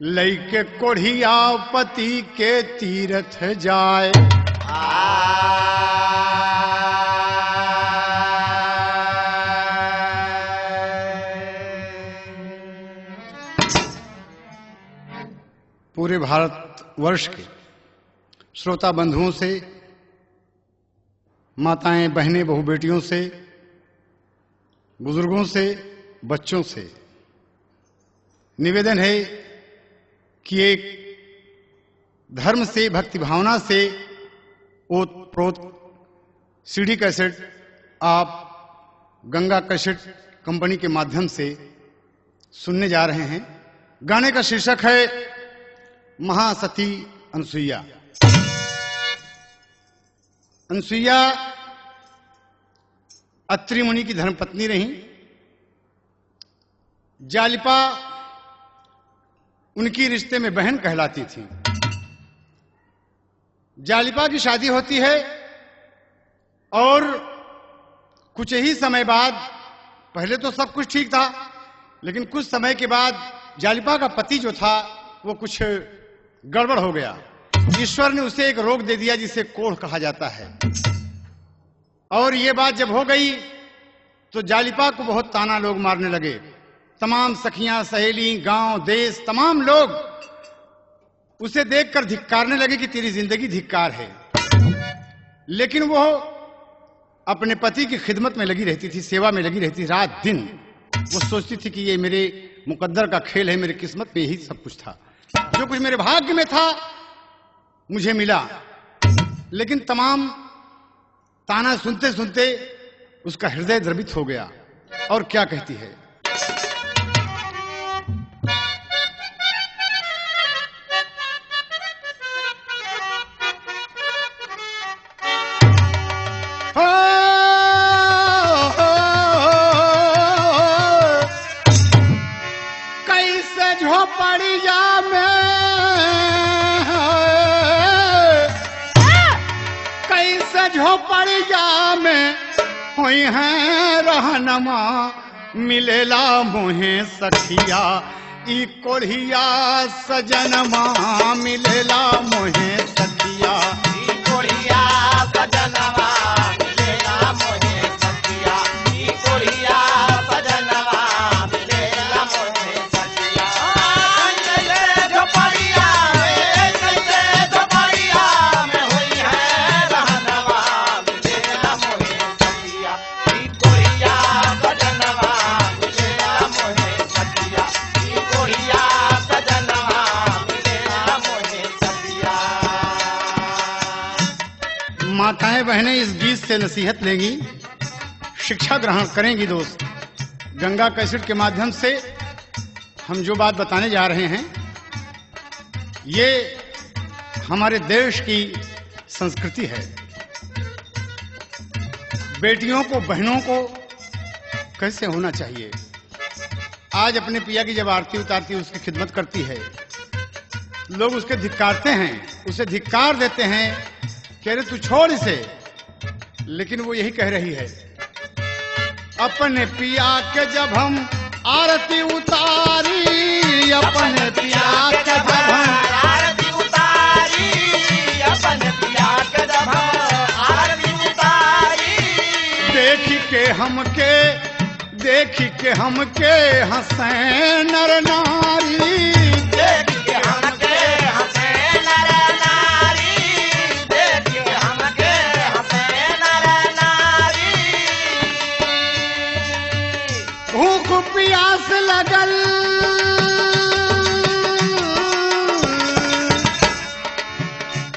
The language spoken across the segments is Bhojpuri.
लइके कोढ़िया पति के तीरथ जाए। पूरे भारतवर्ष के श्रोता बंधुओं से, माताएं, बहनें, बहु बेटियों से, बुजुर्गों से, बच्चों से निवेदन है कि एक धर्म से, भक्ति भावना से ओत प्रोत सीडी कैसेट आप गंगा कैसेट कंपनी के माध्यम से सुनने जा रहे हैं। गाने का शीर्षक है महासती अनसुईया। अनसुईया अत्रि मुनि की धर्मपत्नी रहीं। जालिपा उनकी रिश्ते में बहन कहलाती थी। जालिपा की शादी होती है और कुछ ही समय बाद, पहले तो सब कुछ ठीक था, लेकिन कुछ समय के बाद जालिपा का पति जो था वो कुछ गड़बड़ हो गया। ईश्वर ने उसे एक रोग दे दिया जिसे कोढ़ कहा जाता है। और ये बात जब हो गई तो जालिपा को बहुत ताना लोग मारने लगे। तमाम सखियां, सहेली, गांव, देश, तमाम लोग उसे देखकर धिक्कारने लगे कि तेरी जिंदगी धिक्कार है। लेकिन वो अपने पति की खिदमत में लगी रहती थी, सेवा में लगी रहती, रात दिन। वो सोचती थी कि ये मेरे मुकद्दर का खेल है, मेरी किस्मत में यही सब कुछ था, जो कुछ मेरे भाग्य में था मुझे मिला। लेकिन तमाम ताना सुनते सुनते उसका हृदय द्रवित हो गया। और क्या कहती है, झोपड़िया में हुई है रहनमा, मिलेला मोहे सखिया ई कोढ़िया सजनमा, मिलेला मोहे सखिया ई कोढ़िया सजनमा, मिलेला मोहे सखिया ई कोढ़िया सजनमा, मिलेला मोहे सखिया। कैसे झोपड़िया में, कैसे झोपड़िया में हुई है रहनमा, मिलेला मोहे सखिया ई कोढ़िया सजनमा, मिलेला मोहे सखिया ई कोढ़िया सजनमा, मिलेला मोहे सखिया। माताएं बहनें इस गीत से नसीहत लेंगी, शिक्षा ग्रहण करेंगी। दोस्त, गंगा कैसेट के माध्यम से हम जो बात बताने जा रहे हैं ये हमारे देश की संस्कृति है। बेटियों को, बहनों को कैसे होना चाहिए। आज अपने पिया की जब आरती उतारती है, उसकी खिदमत करती है, लोग उसके धिक्कारते हैं, उसे धिक्कार देते हैं, कह रहे तू छोड़ इसे, लेकिन वो यही कह रही है, अपने पिया के जब हम आरती उतारी, अपने पिया के जब हम आरती उतारी, अपने पिया के जब हम आरती उतारी, देखी के हमके हंसे नर नारी, देख के हमके हंसे नर नारी, देख के हमके हंसे नर नारी। भूख प्यास लगल,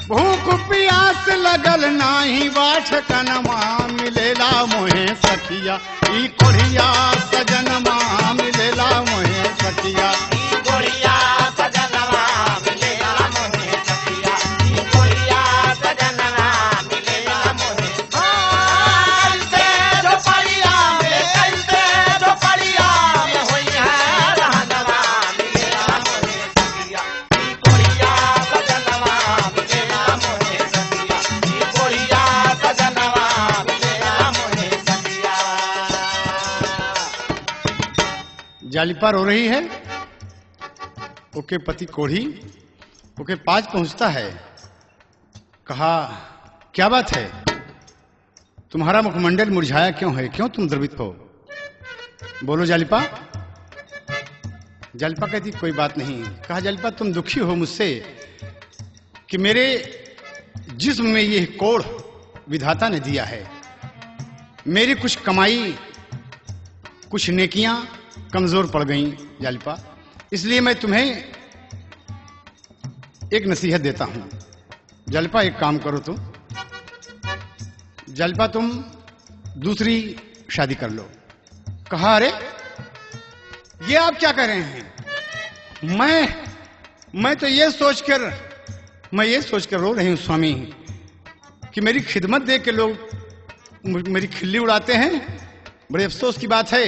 भूख प्यास लगल नाही बाट कनमा, मिलेला मोहे सखिया ई कोढ़िया सजनमा, मिलेला मोहे सखिया ई कोढ़िया सजनवा मिलेला मोहे सखिया, ई कोढ़िया सजनवा मिलेला मोहे। कैसे झोपड़िया में, कैसे झोपड़िया में होई है रहनवा, मिलेला मोहे सखिया, ई कोढ़िया सजनवा मिलेला मोहे सखिया, ई कोढ़िया सजनवा मिलेला मोहे सखिया। जालिपा रो रही है, ओके पति कोढ़ी ओके पास पहुंचता है, कहा क्या बात है, तुम्हारा मुखमंडल मुरझाया क्यों है, क्यों तुम द्रवित हो, बोलो जालिपा। जालिपा कहती कोई बात नहीं। कहा जालिपा तुम दुखी हो मुझसे कि मेरे जिस्म में ये कोढ़ विधाता ने दिया है, मेरी कुछ कमाई कुछ नेकियां कमजोर पड़ गईं जालिपा, इसलिए मैं तुम्हें एक नसीहत देता हूं। जालिपा एक काम करो तुम, जालिपा तुम दूसरी शादी कर लो। कहा अरे ये आप क्या कर रहे हैं, मैं तो ये सोचकर रो रही हूं स्वामी कि मेरी खिदमत देख के लोग मेरी खिल्ली उड़ाते हैं, बड़े अफसोस की बात है।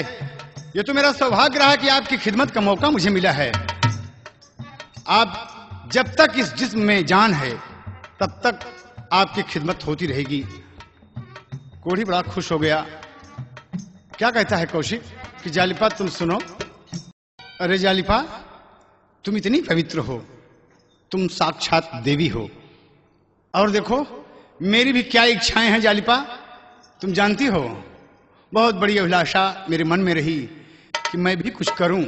ये तो मेरा सौभाग्य रहा कि आपकी खिदमत का मौका मुझे मिला है। आप जब तक इस जिस्म में जान है तब तक आपकी खिदमत होती रहेगी। कोढ़ी बड़ा खुश हो गया। क्या कहता है कौशिक कि जालिपा तुम सुनो, अरे जालिपा तुम इतनी पवित्र हो, तुम साक्षात देवी हो, और देखो मेरी भी क्या इच्छाएं हैं जालिपा, तुम जानती हो बहुत बड़ी अभिलाषा मेरे मन में रही कि मैं भी कुछ करूं।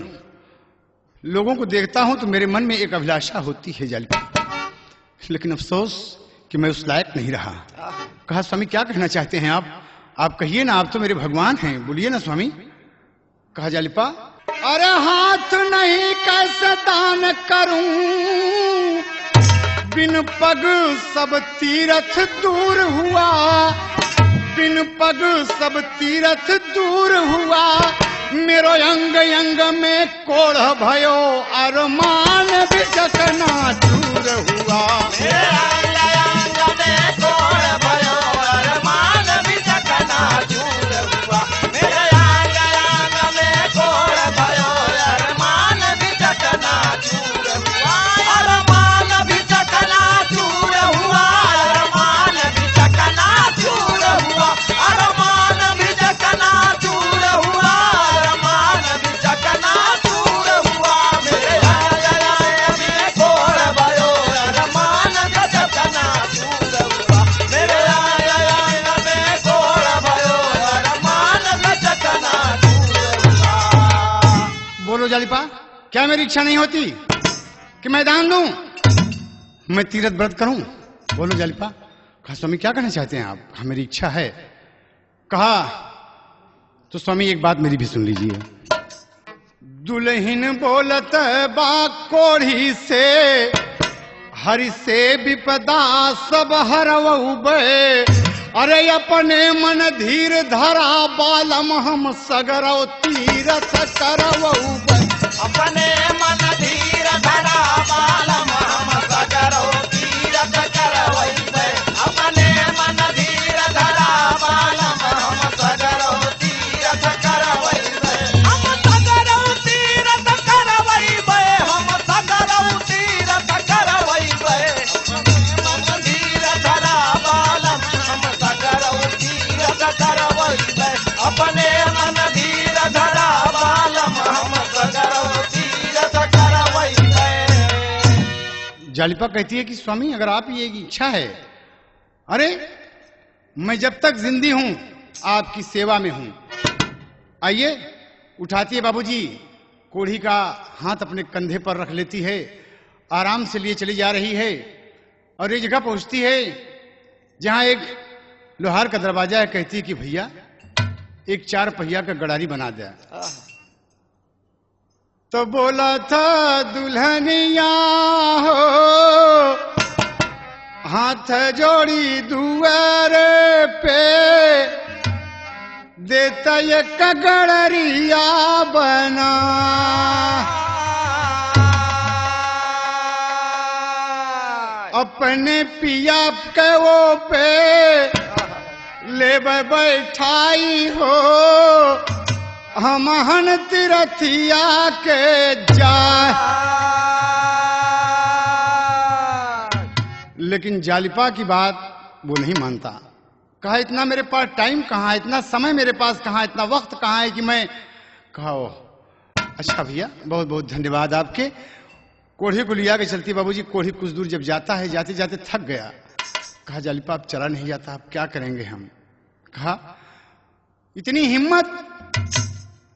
लोगों को देखता हूं तो मेरे मन में एक अभिलाषा होती है जालिपा, लेकिन अफसोस कि मैं उस लायक नहीं रहा। कहा स्वामी क्या कहना चाहते हैं आप कहिए ना, आप तो मेरे भगवान हैं, बोलिए ना स्वामी। कहा जालिपा अरे हाथ नहीं कैसे दान करूं, बिन पग सब तीरथ दूर हुआ, बिन पग सब तीरथ दूर हुआ, मेरो अंग अंग में कोढ़ भयो, अरमान भी चकना चूर हुआ। जालिपा क्या मेरी इच्छा नहीं होती कि मैं दान दूं, मैं तीरथ व्रत करूं? बोलो जालिपा। कहा स्वामी क्या कहना चाहते हैं आप? कहा मेरी इच्छा है। कहा तो स्वामी एक बात मेरी भी सुन लीजिए। दुल्हन बोलत बा कोढ़ी से, हरि से विपदा सब हरवउबे, अरे अपने मन धीर धरा बालम हम सगरौ तीरथ करवउबे, अपने मन धीर धरा बालम हम सगरौ तीरथ करवउबे, अपने मन धीर धरा बालम हम सगरौ तीरथ करवउबे। जालिपा कहती है कि स्वामी अगर आप ये की इच्छा है, अरे मैं जब तक जिंदी हूं आपकी सेवा में हूं। आइए। उठाती है बाबूजी, कोढ़ी का हाथ अपने कंधे पर रख लेती है, आराम से लिए चली जा रही है और एक जगह पहुंचती है जहां एक लोहार का दरवाजा है। कहती है कि भैया एक 4 पहिया का गड़ारी बना दे। तो बोला था दुल्हनिया हो हाथ जोड़ी दुआरे पे, देता ये गड़रिया बना। अपने पिया के वो पे ले बैठाई हो, हम हन तीरथिया के जाए। लेकिन जालिपा की बात वो नहीं मानता। कहा इतना मेरे पास टाइम कहाँ है, इतना समय मेरे पास कहाँ, इतना वक्त कहाँ है कि मैं। कहा ओ अच्छा भैया बहुत बहुत धन्यवाद आपके। कोढ़ी को लिया के चलती बाबूजी। कोढ़ी कुछ दूर जब जाता है, जाते जाते थक गया। कहा जालिपा अब चला नहीं जाता, अब क्या करेंगे हम। कहा इतनी हिम्मत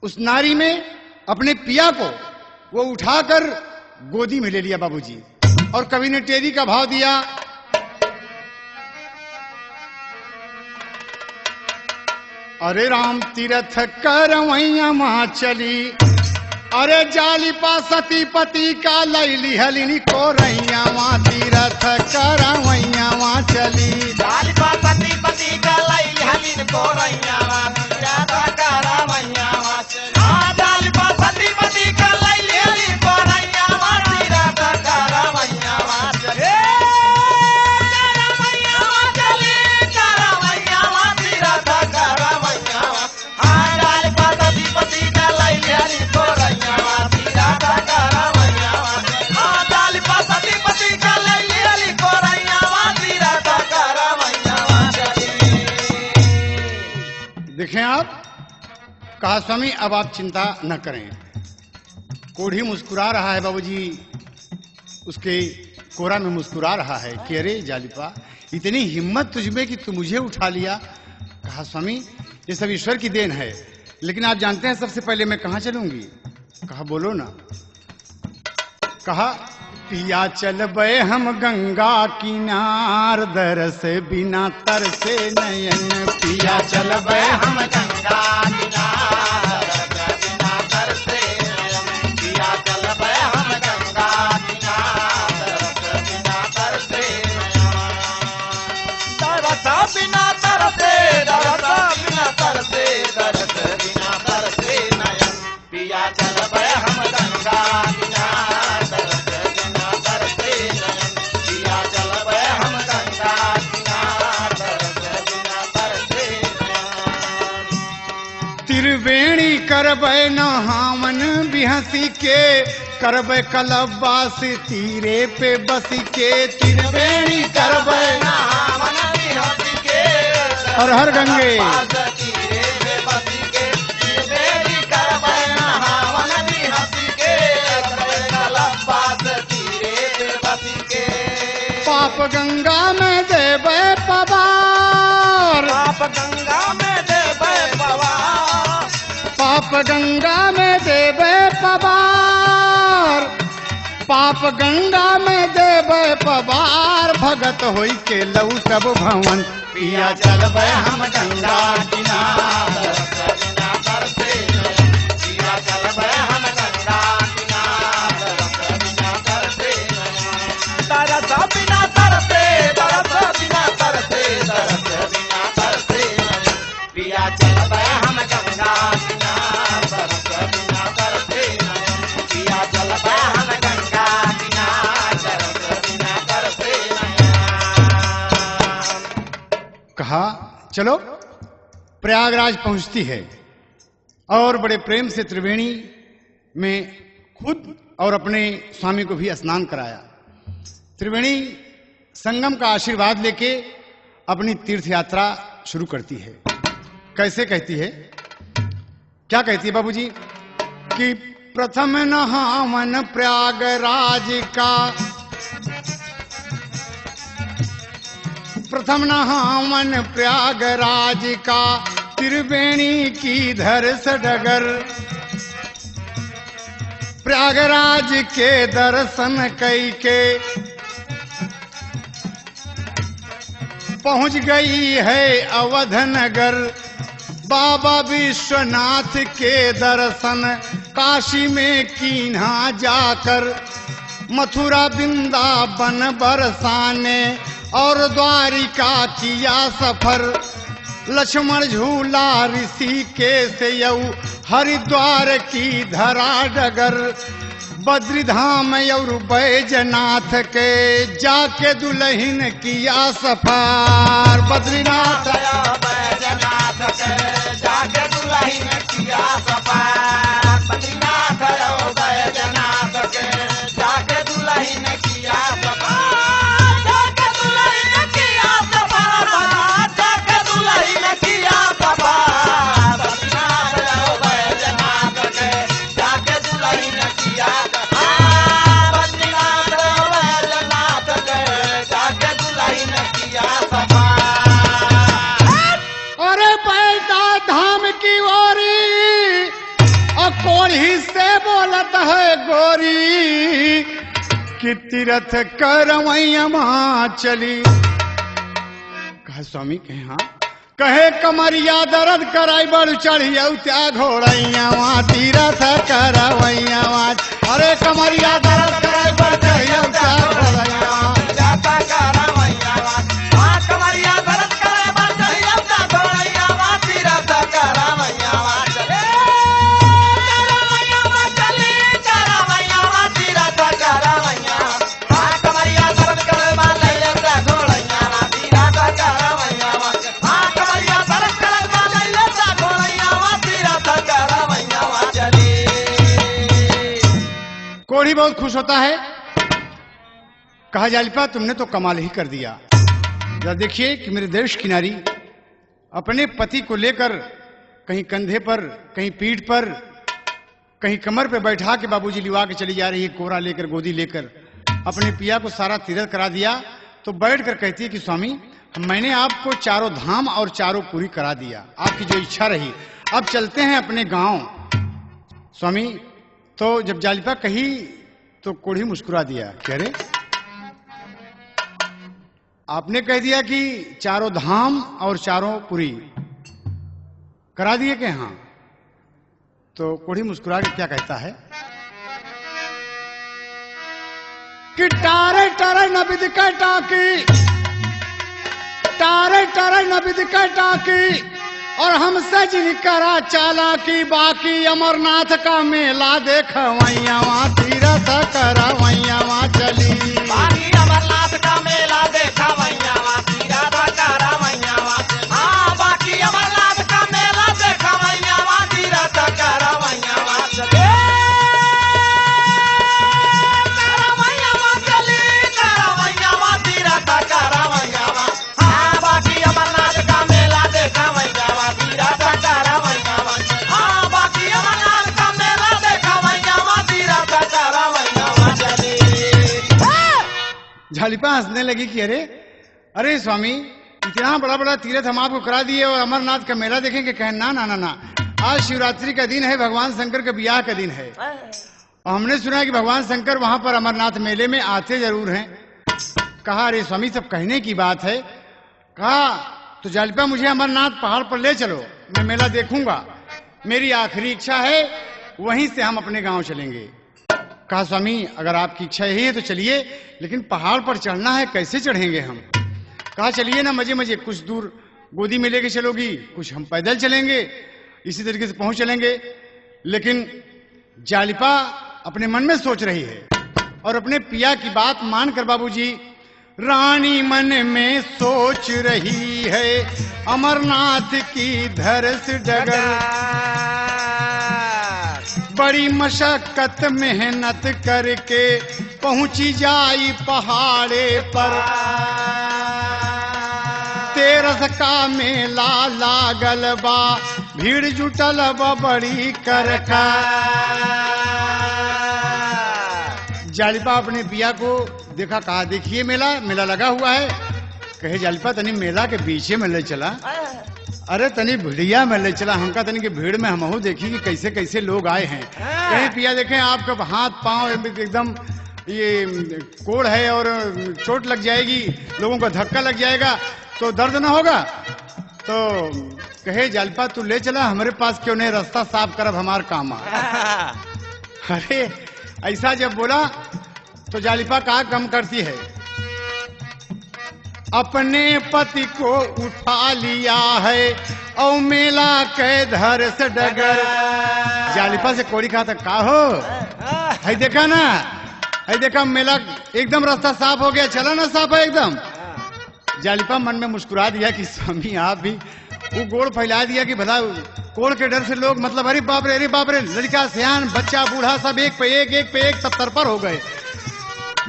उस नारी में, अपने पिया को वो उठाकर गोदी में ले लिया बाबूजी। और कवि ने टेरी का भाव दिया, अरे राम तीरथ करवैया मां चली, अरे जालिपा सती पति का लैली हलिनी को रैया मां तीरथ करवैया मां चली। जालिपा सती पति का लैली हलिनी को रैया मां तीरथ करवैया मां चली। जालिपा सती पति का लैली हलिनी को रैया मां तीरथ करवैया मां चली। देखें आप। कहा स्वामी अब आप चिंता न करें। कोढ़ी मुस्कुरा रहा है बाबूजी, उसके कोरा में मुस्कुरा रहा है कि अरे जालिपा इतनी हिम्मत तुझमें कि तू मुझे उठा लिया। कहा स्वामी ये सब ईश्वर की देन है, लेकिन आप जानते हैं सबसे पहले मैं कहाँ चलूंगी। कहा बोलो ना। कहा पिया चल बे हम गंगा किनार, दर से बिना तर से नयन। पिया चल बे हम गंगा किनार, बिना तर से नयन। पिया चल बे हम गंगा किनार, बिना तर से नयन। तरस बिना तर से, तरस बिना तर से, तरस बिना तर से नयन। पिया चल बे हम गंगा किनार, तरस बिना तर से नयन। पिया चल बे हम गंगा किनार, तरस बिना तर से नयन। त्रिवेणी करबे नहावन बिहसी के, करबे कलबास तीरे पे बसी के। त्रिवेणी करबे नहावन बिहसी के, हर हर गंगे। तीरे पे बसी के। त्रिवेणी करबे नहावन बिहसी के, करबे कलबास तीरे पे बसी के। पाप गंगा में देबे पवार, पाप गंगा में देबे पवार, पाप गंगा में देबे पवार, पाप गंगा में देबे पवार। भगत होई के लौटब भवन। पिया चलबे हम गंगा किनार, बिना तर से नयन। पिया चलबे हम गंगा किनार, बिना तर से नयन। तरस बिना तर से, तरस बिना तर से, तरस बिना तर से नयन। पिया चलबे हम गंगा किनार, तरस बिना तर से नयन। पिया चलबे हम गंगा किनार, तरस बिना तर से नयन। कहा चलो। प्रयागराज पहुंचती है और बड़े प्रेम से त्रिवेणी में खुद और अपने स्वामी को भी स्नान कराया। त्रिवेणी संगम का आशीर्वाद लेके अपनी तीर्थ यात्रा शुरू करती है। कैसे कहती है, क्या कहती है बाबूजी कि प्रथम नहावन प्रयागराज का, प्रथम नहावन प्रयागराज का, त्रिवेणी की धर सडगर। प्रयागराज के दर्शन कई के पहुंच गई है अवध नगर। बाबा विश्वनाथ के दर्शन काशी में कीन्हा जाकर, मथुरा वृंदावन बरसाने और द्वारिका किया सफर। लक्ष्मण झूला ऋषिकेश यऊ हरिद्वार की धरा डगर। बद्रीधाम और बैजनाथ के जाके दुल्हन किया सफर। बद्रीनाथ बैजनाथ के जाके दुल्हन किया सफर। बद्रीनाथ बैजनाथ के जाके दुल्हन किया सफर। जाके दुल्हन किया सफर। जाके दुल्हन किया सफर। बद्रीनाथ बैजनाथ के जाके दुल्हन किया सफर। बद्रीनाथ बैजनाथ के जाके दुल्हन किया सफर। अरे पैदा धाम की ओरी और कोढ़ी से बोलत है गोरी कि तीरथ करवैया माँ चली। कहा स्वामी कहे हाँ, कहे कमरिया दर्द कराई बड़ चढ़िया त्या घोड़ैया वहाँ तीरथ करवैया वहाँ। अरे कमरिया दर्द कराई बड़ चढ़िया त्या घोड़ैया जाता करवैया वहाँ कमरिया दर्द करे बड़ चढ़िया त्या घोड़ैया वहाँ तीरथ करवैया वहाँ चले। करवैया वहाँ चली करवैया वहाँ तीरथ करवैया वहाँ कमरिया दर्द करे बड़ चढ़िया त्या घोड़ैया वहाँ तीरथ करवैया वहाँ कमरिया दर्द करे बड़ चढ़िया त्या घोड़ैया वहाँ तीरथ करवैया वहाँ चली। कोढ़ी बहुत खुश होता है। कहा जालिपा तुमने तो कमाल ही कर दिया। जरा देखिए कि मेरे देश की नारी अपने पति को लेकर कहीं कंधे पर, कहीं पीठ पर, कहीं कमर पे बैठा के बाबूजी लिवा के चली जा रही है, कोरा लेकर, गोदी लेकर। अपने पिया को सारा तीरथ करा दिया तो बैठ कर कहती है कि स्वामी मैंने आपको चारों धाम और चारों पूरी करा दिया, आपकी जो इच्छा रही, अब चलते हैं अपने गांव। स्वामी तो जब जालिपा कही तो कोढ़ी मुस्कुरा दिया, कह रहे आपने कह दिया कि चारों धाम और चारों पुरी करा दिए के हाँ। तो कोढ़ी मुस्कुरा के क्या कहता है कि टारे टारे नबिद का टाकी, टारे टारे नबिद का टाकी और हमसे जिन करा चाला की, बाकी अमरनाथ का मेला देखा वैया वहाँ तीरथ करा वैया वहाँ चली। बाकी अमरनाथ का मेला देखा वैया वहाँ तीरथ करा वैया वहाँ। हाँ बाकी अमरनाथ का मेला देखा वैया वहाँ तीरथ करा वैया वहाँ चले। करा वैया वहाँ चली करा वैया वहाँ तीरथ करा वैया वहाँ। हाँ बाकी अमरनाथ का मेला देखा वैया वहाँ तीरथ करा वैया वहाँ। हाँ बाकी अमरनाथ का मेला देखा वैया वहाँ तीरथ करा वैया वहाँ चली। जालिपा हंसने लगी कि अरे अरे स्वामी इतना बड़ा बड़ा तीरथ हम आपको करा दिए और अमरनाथ का मेला देखेंगे? कहें ना ना ना ना, आज शिवरात्रि का दिन है, भगवान शंकर का ब्याह का दिन है और हमने सुना है कि भगवान शंकर वहां पर अमरनाथ मेले में आते जरूर हैं। कहा अरे स्वामी सब कहने की बात है। कहा तो जालिपा मुझे अमरनाथ पहाड़ पर ले चलो, मैं मेला देखूंगा, मेरी आखिरी इच्छा है, वहीं से हम अपने गांव चलेंगे। कहा स्वामी अगर आपकी इच्छा यही है तो चलिए, लेकिन पहाड़ पर चढ़ना है, कैसे चढ़ेंगे हम? कहा चलिए ना मजे मजे, कुछ दूर गोदी में लेके चलोगी, कुछ हम पैदल चलेंगे, इसी तरीके से पहुंच चलेंगे। लेकिन जालिपा अपने मन में सोच रही है और अपने पिया की बात मानकर बाबूजी रानी मन में सोच रही है, अमरनाथ की धरस डगर। बड़ी मशक्कत मेहनत करके पहुंची जाई पहाड़े पर। तेरस का मेला लागल बा, भीड़ जुटल बा बड़ी करका। जालिपा अपने पिया को देखा, कहा देखिए मेला मेला लगा हुआ है, कहे जालिपा तनी मेला के पीछे में ले चला। अरे तनी भिड़िया में ले चला हमका, तनी के भीड़ में हमहू देखी कि कैसे कैसे लोग आए हैं। कहीं पिया देखें आपका हाथ पांव एकदम ये कोड़ है और चोट लग जाएगी, लोगों का धक्का लग जाएगा तो दर्द ना होगा। तो कहे जालिपा तू ले चला हमारे पास, क्यों नहीं रास्ता साफ करब हमार काम आ। अरे ऐसा जब बोला तो जालिपा का कम करती है, अपने पति को उठा लिया है और मेला के धर से डगर। जालिपा से कोड़ी कहा था का हो, है देखा ना, है देखा मेला एकदम रास्ता साफ हो गया, चला ना साफ है एकदम। जालिपा मन में मुस्कुरा दिया कि स्वामी आप भी, वो गोड़ फैला दिया कि भला कोड़ के डर से लोग मतलब अरे बाप रे लड़का सियान बच्चा बूढ़ा सब एक पे एक सब तरपर हो गए।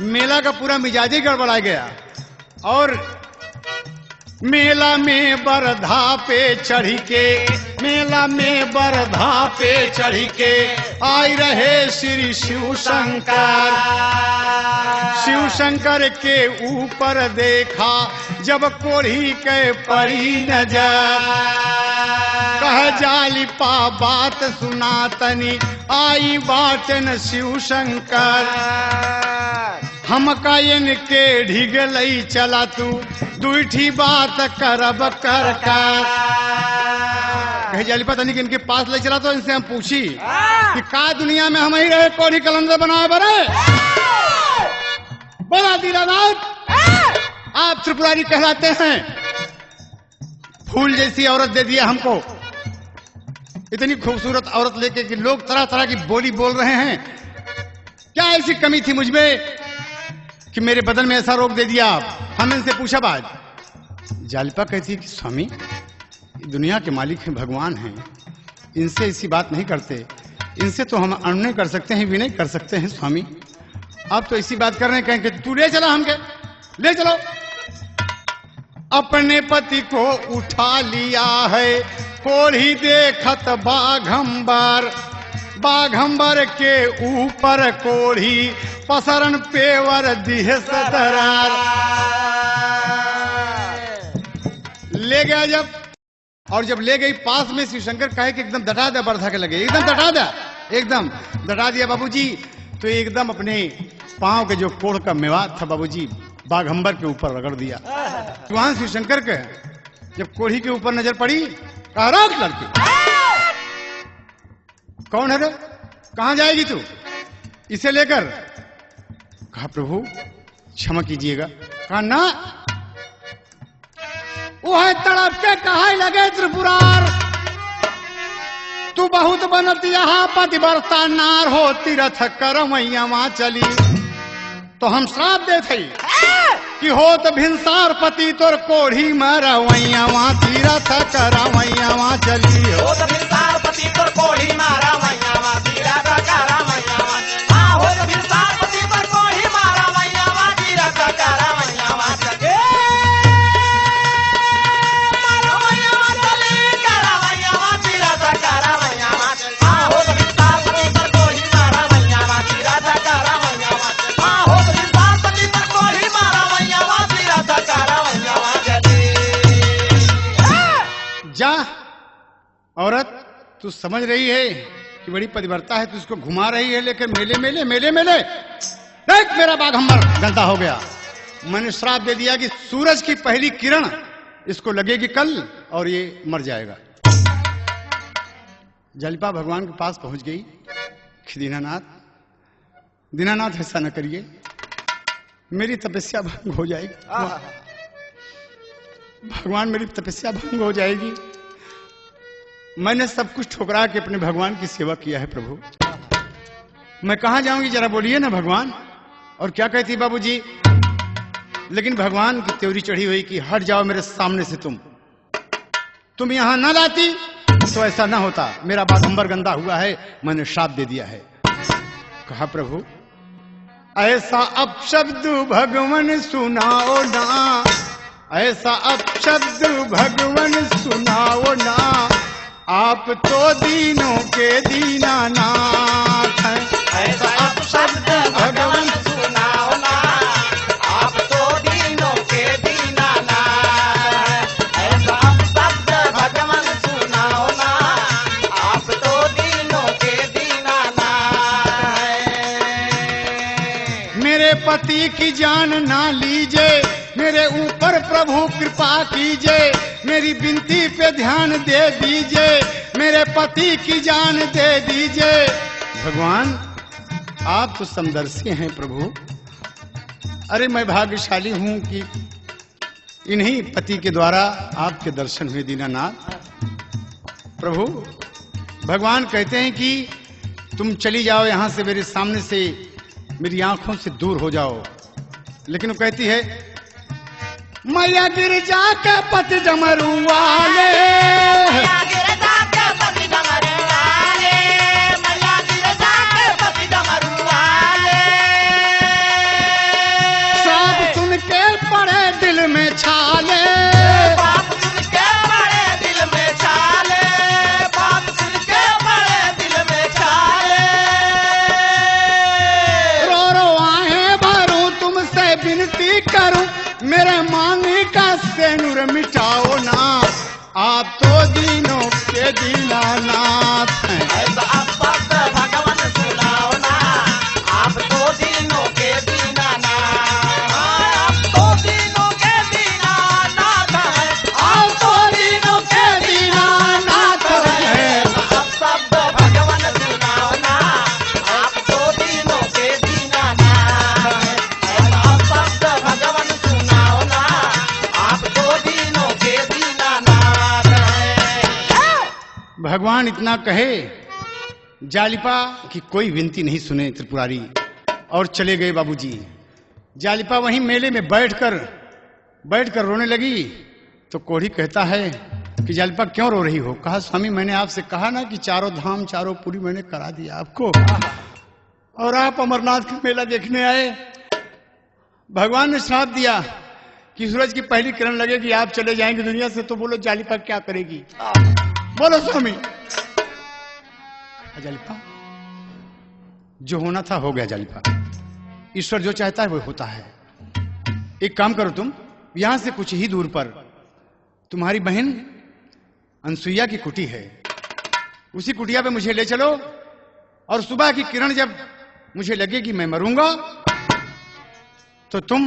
मेला का पूरा मिजाज ही गड़बड़ा गया। और मेला में बरधा पे चढ़ी के, मेला में बरधा पे चढ़ी के आई रहे श्री शिव शंकर। शिव शंकर के ऊपर देखा जब कोढ़ी के पड़ी नजर, कह जालिपा बात सुना तनी आई बाटन शिव शंकर। हमका इनके ढिगलई चला तू दूठी बात करब कर कर। कहे जालिपा तनी इनके पास ले चला तो इनसे हम पूछी कि का दुनिया में हम ही रहे कोढ़ी कलंदर बनाए बने। बड़ा दीनानाथ आप त्रिपुरारी कहलाते हैं, फूल जैसी औरत दे दिया हमको, इतनी खूबसूरत औरत लेके कि लोग तरह तरह की बोली बोल रहे हैं। क्या ऐसी कमी थी मुझमें कि मेरे बदन में ऐसा रोग दे दिया आप? हम इनसे पूछा बात। जालिपा कहती है कि स्वामी दुनिया के मालिक हैं, भगवान हैं, इनसे ऐसी बात नहीं करते, इनसे तो हम अनुनय कर सकते हैं, विनय कर सकते हैं। स्वामी आप तो ऐसी बात कर रहे हैं, कहेंगे तू ले चला हमके, ले चलो। अपने पति को उठा लिया है कोढ़ी देखत बाघंबर, बाघंबर के ऊपर कोढ़ी पसरन पेवर दिह सदरार। ले गया जब, और जब ले गई पास में शिव शंकर कहे कि एकदम दटा दे बरधा के लगे, एकदम दटा दे, एकदम दटा दिया बाबूजी। तो एकदम अपने पांव के जो कोढ़ का मेवात था बाबूजी बाघंबर के ऊपर रगड़ दिया। वहां शिव शंकर के जब कोढ़ी के ऊपर नजर पड़ी, कहा रोक लड़की, कौन है रे, कहां जाएगी तू इसे लेकर? कहा प्रभु क्षमा कीजिएगा। कहा ना, वो है तड़प के कहा लगे त्रिपुरार, तू बहुत बनती यहाँ पतिव्रता नार हो, तीरथ कर मैया वहां चली। तो हम श्राप दे थे कि हो तो भिनसार पति तोर कोढ़ी मारा वैया वहां तीरथ करा वैया वहां चली। हो तो भिनसार पति तोर कोढ़ी मारा वैया वहां तीरथ करा वैया वहां, हो तो भिनसार पति तोर कोढ़ी मारा वैया वहां तीरथ करा वैया वहां चली। मारा वैया वहां चली करा वैया वहां तीरथ करा वैया वहां चली। हो तो भिनसार पति तोर कोढ़ी मारा वैया वहां तीरथ करा वैया वहां चली। हो तो भिनसार पति तोर कोढ़ी मारा वैया वहां तीरथ करा वैया वहां चली। जा औरत, तू समझ रही है कि बड़ी पतिव्रता है, तू इसको घुमा रही है लेकर मेले मेले मेले मेले। देख मेरा बाघंबर गलता हो गया, मैंने श्राप दे दिया कि सूरज की पहली किरण इसको लगेगी कल और ये मर जाएगा। जालिपा भगवान के पास पहुंच गई कि दीनानाथ, दीनानाथ ऐसा न करिए, मेरी तपस्या भंग हो जाएगी। भगवान मेरी तपस्या भंग हो जाएगी। मैंने सब कुछ ठुकरा के अपने भगवान की सेवा किया है प्रभु, मैं कहां जाऊंगी जरा बोलिए ना भगवान। और क्या कहती बाबूजी, लेकिन भगवान की त्योरी चढ़ी हुई कि हट जाओ मेरे सामने से, तुम यहां ना लाती तो ऐसा ना होता, मेरा बाघंबर गंदा हुआ है, मैंने श्राप दे दिया है। कहा प्रभु ऐसा अपशब्द भगवान सुनाओ ना, ऐसा अपशब्द भगवान सुनाओ ना, आप तो दीनों के दीनानाथ हैं। ऐसा अपशब्द भगवान सुनाओ ना, आप तो दीनों के दीनानाथ पति की जान ना लीजिए, मेरे ऊपर प्रभु कृपा कीजिए, मेरी विनती पे ध्यान दे दीजिए, मेरे पति की जान दे दीजिए। भगवान आप तो समदर्शी हैं प्रभु। अरे मैं भाग्यशाली हूं कि इन्हीं पति के द्वारा आपके दर्शन हुए दीनानाथ। प्रभु भगवान कहते हैं कि तुम चली जाओ यहां से, मेरे सामने से, मेरी आंखों से दूर हो जाओ। लेकिन वो कहती है मैया गिरजा के पति डमरू वाले, मैया गिरजा के पति डमरू वाले, मैया गिरजा के पति डमरू वाले। सब सुन के पड़े दिल में छाले, बात सुन के पड़े दिल में छाले, बात सुन के पड़े दिल में छाले। रो रो आहें भरूं तुमसे विनती करूं, मेरे मांगी का सेनुर मिटाओ ना, आप तो दीनों के दीनानाथ हैं। ऐसा शब्द भगवान सुनाओ ना, आप तो दीनों के दीनानाथ, आप तो दीनों के दीनानाथ हैं, आप तो दीनों के दीनानाथ हैं। ऐसा शब्द भगवान सुनाओ ना, आप तो दीनों के दीनानाथ हैं। ऐसा शब्द भगवान सुनाओ ना, आप तो दीनों के दीनानाथ हैं। भगवान इतना कहे जालिपा कि कोई विनती नहीं सुने त्रिपुरारी, और चले गए बाबूजी। जालिपा वहीं मेले में बैठकर रोने लगी। तो कोढ़ी कहता है कि जालिपा क्यों रो रही हो? कहा स्वामी मैंने आपसे कहा ना कि चारों धाम चारों पूरी मैंने करा दिया आपको, और आप अमरनाथ का मेला देखने आए। भगवान ने श्राप दिया कि सूरज की पहली किरण लगेगी आप चले जाएंगे दुनिया से। तो बोलो जालिपा क्या करेगी? बोलो स्वामी। जालिपा जो होना था हो गया जालिपा, ईश्वर जो चाहता है वो होता है। एक काम करो, तुम यहां से कुछ ही दूर पर तुम्हारी बहन अनसुईया की कुटी है, उसी कुटिया पे मुझे ले चलो, और सुबह की किरण जब मुझे लगे कि मैं मरूंगा तो तुम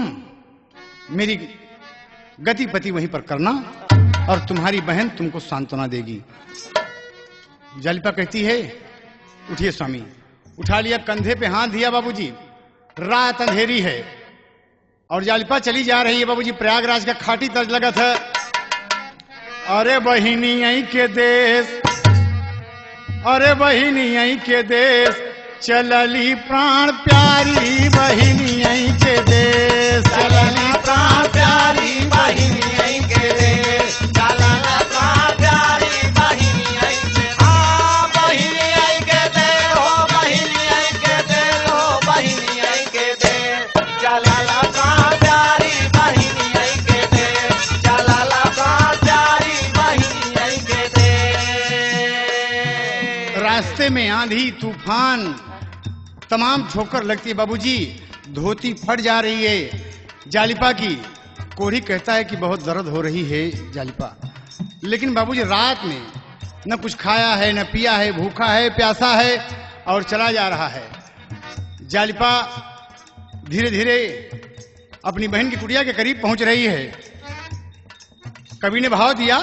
मेरी गतिपति वहीं पर करना, और तुम्हारी बहन तुमको सांत्वना देगी। जालिपा कहती है उठिए स्वामी। उठा लिया, कंधे पे हाथ दिया बाबूजी। रात अंधेरी है और जालिपा चली जा रही है बाबूजी। प्रयागराज का खाटी तर्ज लगा था, अरे बहिनी यहीं के देश, अरे बहिनी यहीं के देश, चलली प्राण प्यारी बहिनी यहीं के देश, चलली प्राण प्यारी बहिनी यहीं के देश, चलला प्राण प्यारी बहिनी यहीं के, हाँ बहिनी यहीं के देश, हो बहिनी यहीं के देश, हो बहिनी यहीं के देश, चलला प्राण प्यारी बहिनी यहीं के देश, चलला प्राण प्यारी बहिनी यहीं के देश। रास्ते में आंधी तूफान तमाम ठोकर लगती है बाबूजी, धोती फट जा रही है जालिपा की। कोढ़ी कहता है कि बहुत दर्द हो रही है जालिपा, लेकिन बाबूजी रात में न कुछ खाया है न पिया है, भूखा है प्यासा है और चला जा रहा है। जालिपा धीरे धीरे अपनी बहन की कुटिया के करीब पहुंच रही है। कवि ने भाव दिया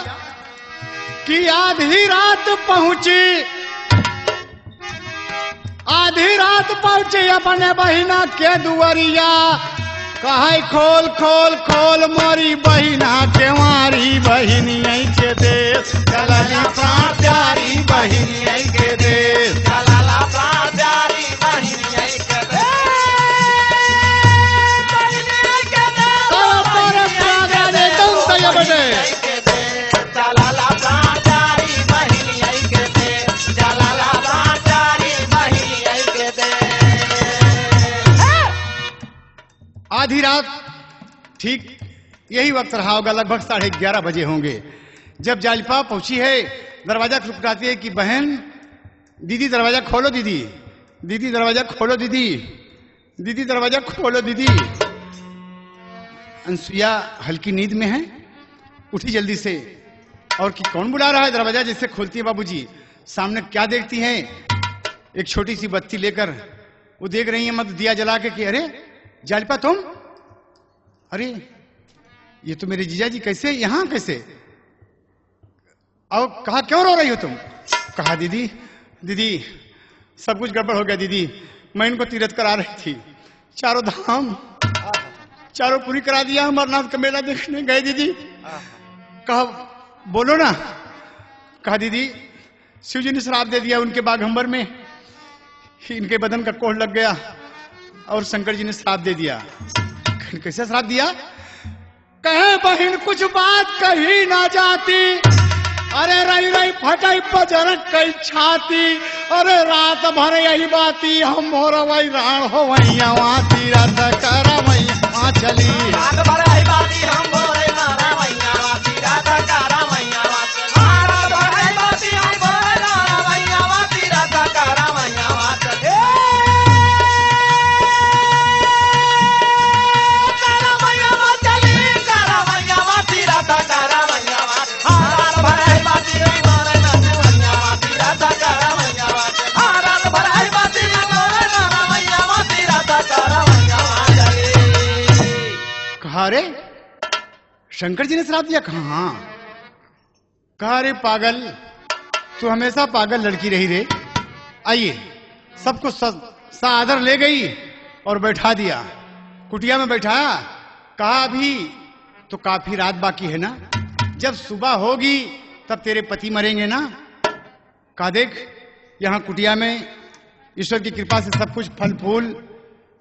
कि आधी रात पहुंची, आधी रात पहुंची अपने बहिना के दुआरिया, कहे खोल खोल खोल मोरी बहिना के मारी बहिनी यहीं के देश, चलली प्राण प्यारी बहिनी यहीं के देश, चलला प्राण प्यारी बहिनी यहीं के देश, बहिनी यहीं के देश, तो पर प्रागा ने तुम तय बजे, चलला प्राण प्यारी बहिनी यहीं के देश, चलला प्राण प्यारी बहिनी यहीं के देश। आधी रात ठीक यही वक्त रहा होगा, लगभग 11:30 बजे होंगे, जब जालिपा पहुंची है। दरवाजा खटखटाती है कि बहन दीदी दरवाजा खोलो, दीदी दीदी दरवाजा खोलो, दीदी दीदी दरवाजा खोलो दीदी। अनसुईया हल्की नींद में है, उठी जल्दी से, और कि कौन बुला रहा है? दरवाजा जिससे खोलती है बाबूजी, सामने क्या देखती हैं? एक छोटी सी बत्ती लेकर वो देख रही है, मत दिया जला के कि अरे जालिपा तुम? अरे ये तो मेरे जीजा जी, कैसे यहाँ कैसे? और कहा क्यों रो रही हो तुम? कहा दीदी दीदी सब कुछ गड़बड़ हो गया दीदी, मैं इनको तीरथ करा रही थी, चारों धाम चारों पूरी करा दिया, अमरनाथ का मेला देखने गए दीदी। कहा बोलो ना। कहा दीदी शिव जी ने श्राप दे दिया उनके बाघंबर में, इनके बदन का कोढ़ लग गया और शंकर जी ने श्राप दे दिया। कैसे श्राप दिया? कहे बहन कुछ बात कही ना जाती, अरे रही रही फटाई बजर कई छाती, अरे रात भर यही बाती हम मोर वही राण हो वैया वहाँ तीरथ करा वैया चली। रात भर यही बाती हम मोरे नारा वैया वहाँ तीरथ करा वैया वहाँ चली। रात भर यही बाती हम मोरे नारा वैया वहाँ तीरथ करा वैया वहाँ चली। करा वैया वहाँ चली, करा वैया वहाँ तीरथ करा वैया वहाँ। रात भर यही बाती हम मोरे नारा वैया वहाँ तीरथ करा वैया वहाँ चली। रात भर यही बाती हम मोरे नारा वैया वहाँ तीरथ करा वैया वहाँ चली। कहा रे शंकर जी ने श्राप दिया? कहा हाँ। कहा रे पागल, तू हमेशा पागल लड़की रही रे। आइए सबको सादर ले गई और बैठा दिया, कुटिया में बैठाया। कहा अभी तो काफी रात बाकी है ना, जब सुबह होगी तब तेरे पति मरेंगे ना। कहा देख यहाँ कुटिया में ईश्वर की कृपा से सब कुछ फल फूल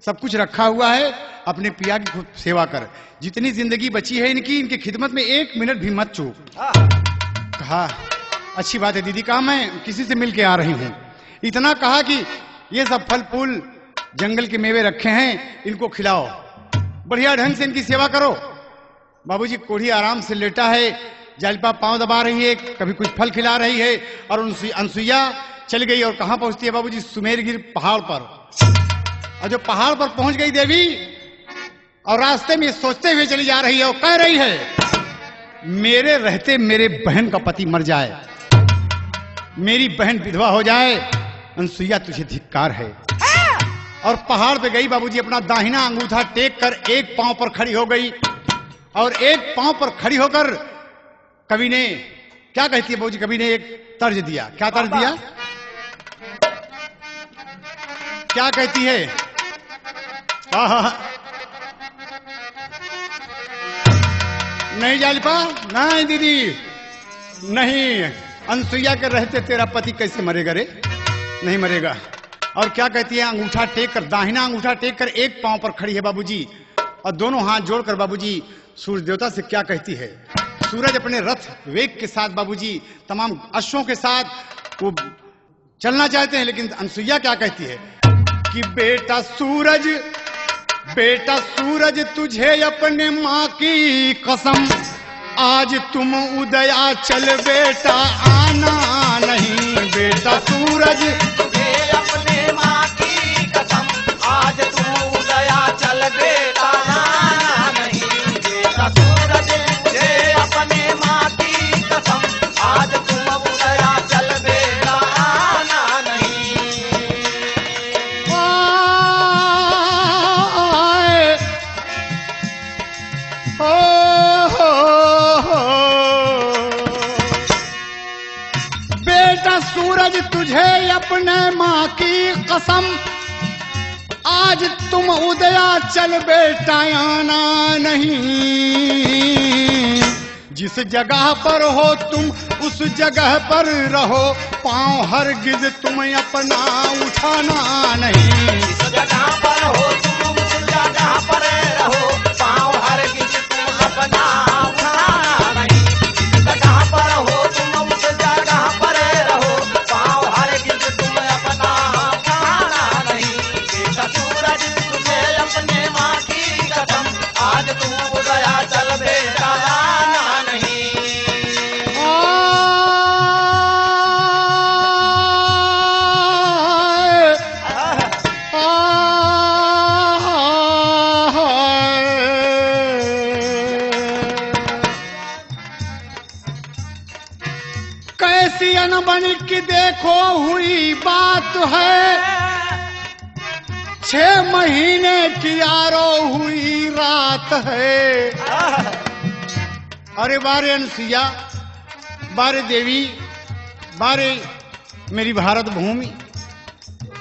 सब कुछ रखा हुआ है, अपने पिया की खूब सेवा कर, जितनी जिंदगी बची है इनकी, इनकी खिदमत में 1 मिनट भी मत चूक। कहा अच्छी बात है दीदी, कहा मैं किसी से मिल के आ रही हूं। इतना कहा कि ये सब फल फूल जंगल के मेवे रखे हैं, इनको खिलाओ, बढ़िया ढंग से इनकी सेवा करो। बाबूजी कोढ़ी आराम से लेटा है, जालिपा पांव दबा रही है, कभी कुछ फल खिला रही है, और अनसुईया चल गई और कहां पहुंचती है बाबूजी? सुमेरगिर पहाड़ पर। और जो पहाड़ पर पहुंच गई देवी, और रास्ते में सोचते हुए चली जा रही है और कह रही है मेरे रहते मेरे बहन का पति मर जाए, मेरी बहन विधवा हो जाए, अनसुईया तुझे धिक्कार है। और पहाड़ पे गई बाबूजी, अपना दाहिना अंगूठा टेक कर एक पांव पर खड़ी हो गई, और एक पांव पर खड़ी होकर कवि ने क्या कहती है बाबूजी? कवि ने एक तर्ज दिया। क्या तर्ज दिया? क्या कहती है? नहीं जालिपा, नहीं दीदी, नहीं, अनसुईया के रहते तेरा पति कैसे मरेगा रे? नहीं मरेगा। और क्या कहती है? अंगूठा टेक कर, दाहिना अंगूठा टेक कर एक पांव पर खड़ी है बाबूजी, और दोनों हाथ जोड़कर बाबूजी सूर्य देवता से क्या कहती है? सूरज अपने रथ वेग के साथ बाबूजी, तमाम अश्वों के साथ वो चलना चाहते हैं, लेकिन अनसुईया क्या कहती है कि बेटा सूरज तुझे अपने माँ की कसम, आज तुम उदया चल बेटा आना नहीं। बेटा सूरज तुझे अपने माँ की कसम, आज तुम उदया चल बेटा आना नहीं। बेटा सूरज तुझे अपने माँ की कसम, आज तुम उदया चल बेटा आना नहीं। बेटा सूरज तुझे अपने माँ की कसम, आज तुम उदया चल बेटा आना नहीं। जिस जगह पर हो तुम उस जगह पर रहो, पांव हरगिज तुम अपना उठाना नहीं। जिस जगह पर हो तुम उस जगह पर रहो, पांव हरगिज तुम अपना उठाना नहीं। जिस जगह पर हो तुम उस जगह पर रहो, पांव हरगिज तुम अपना उठाना नहीं। बेटा सूरज तुझे अपने माँ की कसम, आज तुम उदया चल बेटा आना नहीं। कैसी अनबन की देखो हुई बात है, 6 महीने की आरो हुई रात है। अरे बारे अनसुईया, बारे देवी, बारे मेरी भारत भूमि,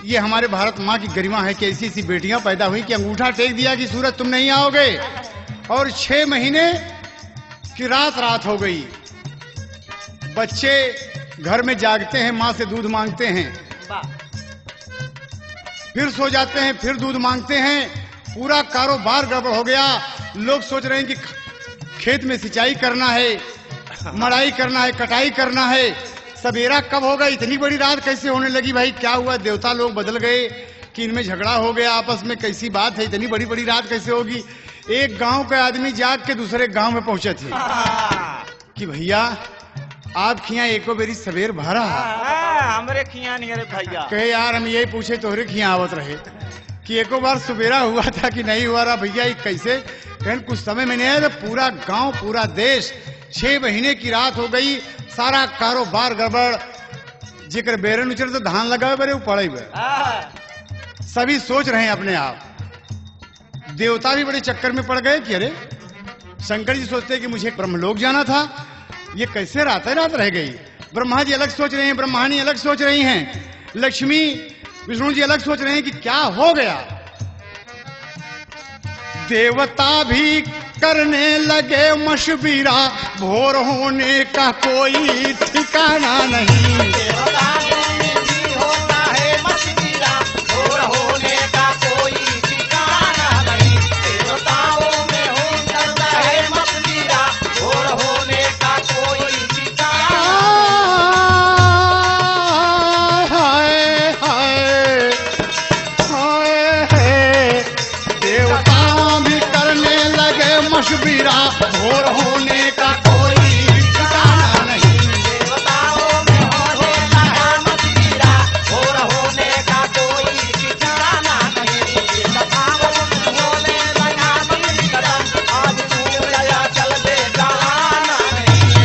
ये हमारे भारत माँ की गरिमा है कि ऐसी ऐसी बेटियां पैदा हुई कि अंगूठा टेक दिया कि सूरज तुम नहीं आओगे, और 6 महीने की रात हो गई। बच्चे घर में जागते हैं, माँ से दूध मांगते हैं, फिर सो जाते हैं, फिर दूध मांगते हैं। पूरा कारोबार गड़बड़ हो गया। लोग सोच रहे हैं कि खेत में सिंचाई करना है, मड़ाई करना है, कटाई करना है, सवेरा कब होगा, इतनी बड़ी रात कैसे होने लगी। भाई क्या हुआ, देवता लोग बदल गए कि इनमें झगड़ा हो गया आपस में, कैसी बात है, इतनी बड़ी बड़ी रात कैसे होगी। एक गांव के आदमी जाग के दूसरे गांव में पहुंचे थे कि भैया आप खिया एको बेरी सवेर भरा हमरे खिया नहीं। अरे भैया कहे यार हम यही पूछे तोहरे खिया आवत रहे कि एको बार सवेरा हुआ था कि नहीं हुआ रहा। भैया ये कैसे, कहीं कुछ समय में नहीं आया। पूरा गांव पूरा देश 6 महीने की रात हो गई, सारा कारोबार गड़बड़। जिक्र बेरन उचर तो धान लगा बरे वो पड़े हुए, सभी सोच रहे हैं अपने आप। देवता भी बड़े चक्कर में पड़ गए कि अरे शंकर जी सोचते हैं कि मुझे ब्रह्मलोक जाना था, ये कैसे रात रह गई। ब्रह्मा जी अलग सोच रहे हैं, ब्रह्माणी अलग सोच रही हैं, लक्ष्मी विष्णु जी अलग सोच रहे हैं कि क्या हो गया। देवता भी करने लगे मशविरा, भोर होने का कोई ठिकाना नहीं। देवता में भी होता है मशविरा, भोर होने का कोई ठिकाना नहीं। देवताओं में होता है मशविरा, भोर होने का कोई ठिकाना हाय हाय हाय, देवता भी करने लगे मशविरा, भोर होने का कोई ठिकाना नहीं। देवताओं में होता है मशविरा, भोर होने का कोई ठिकाना नहीं। देवताओं में होने लगा कदम, आज तू गया चल दे जाना नहीं।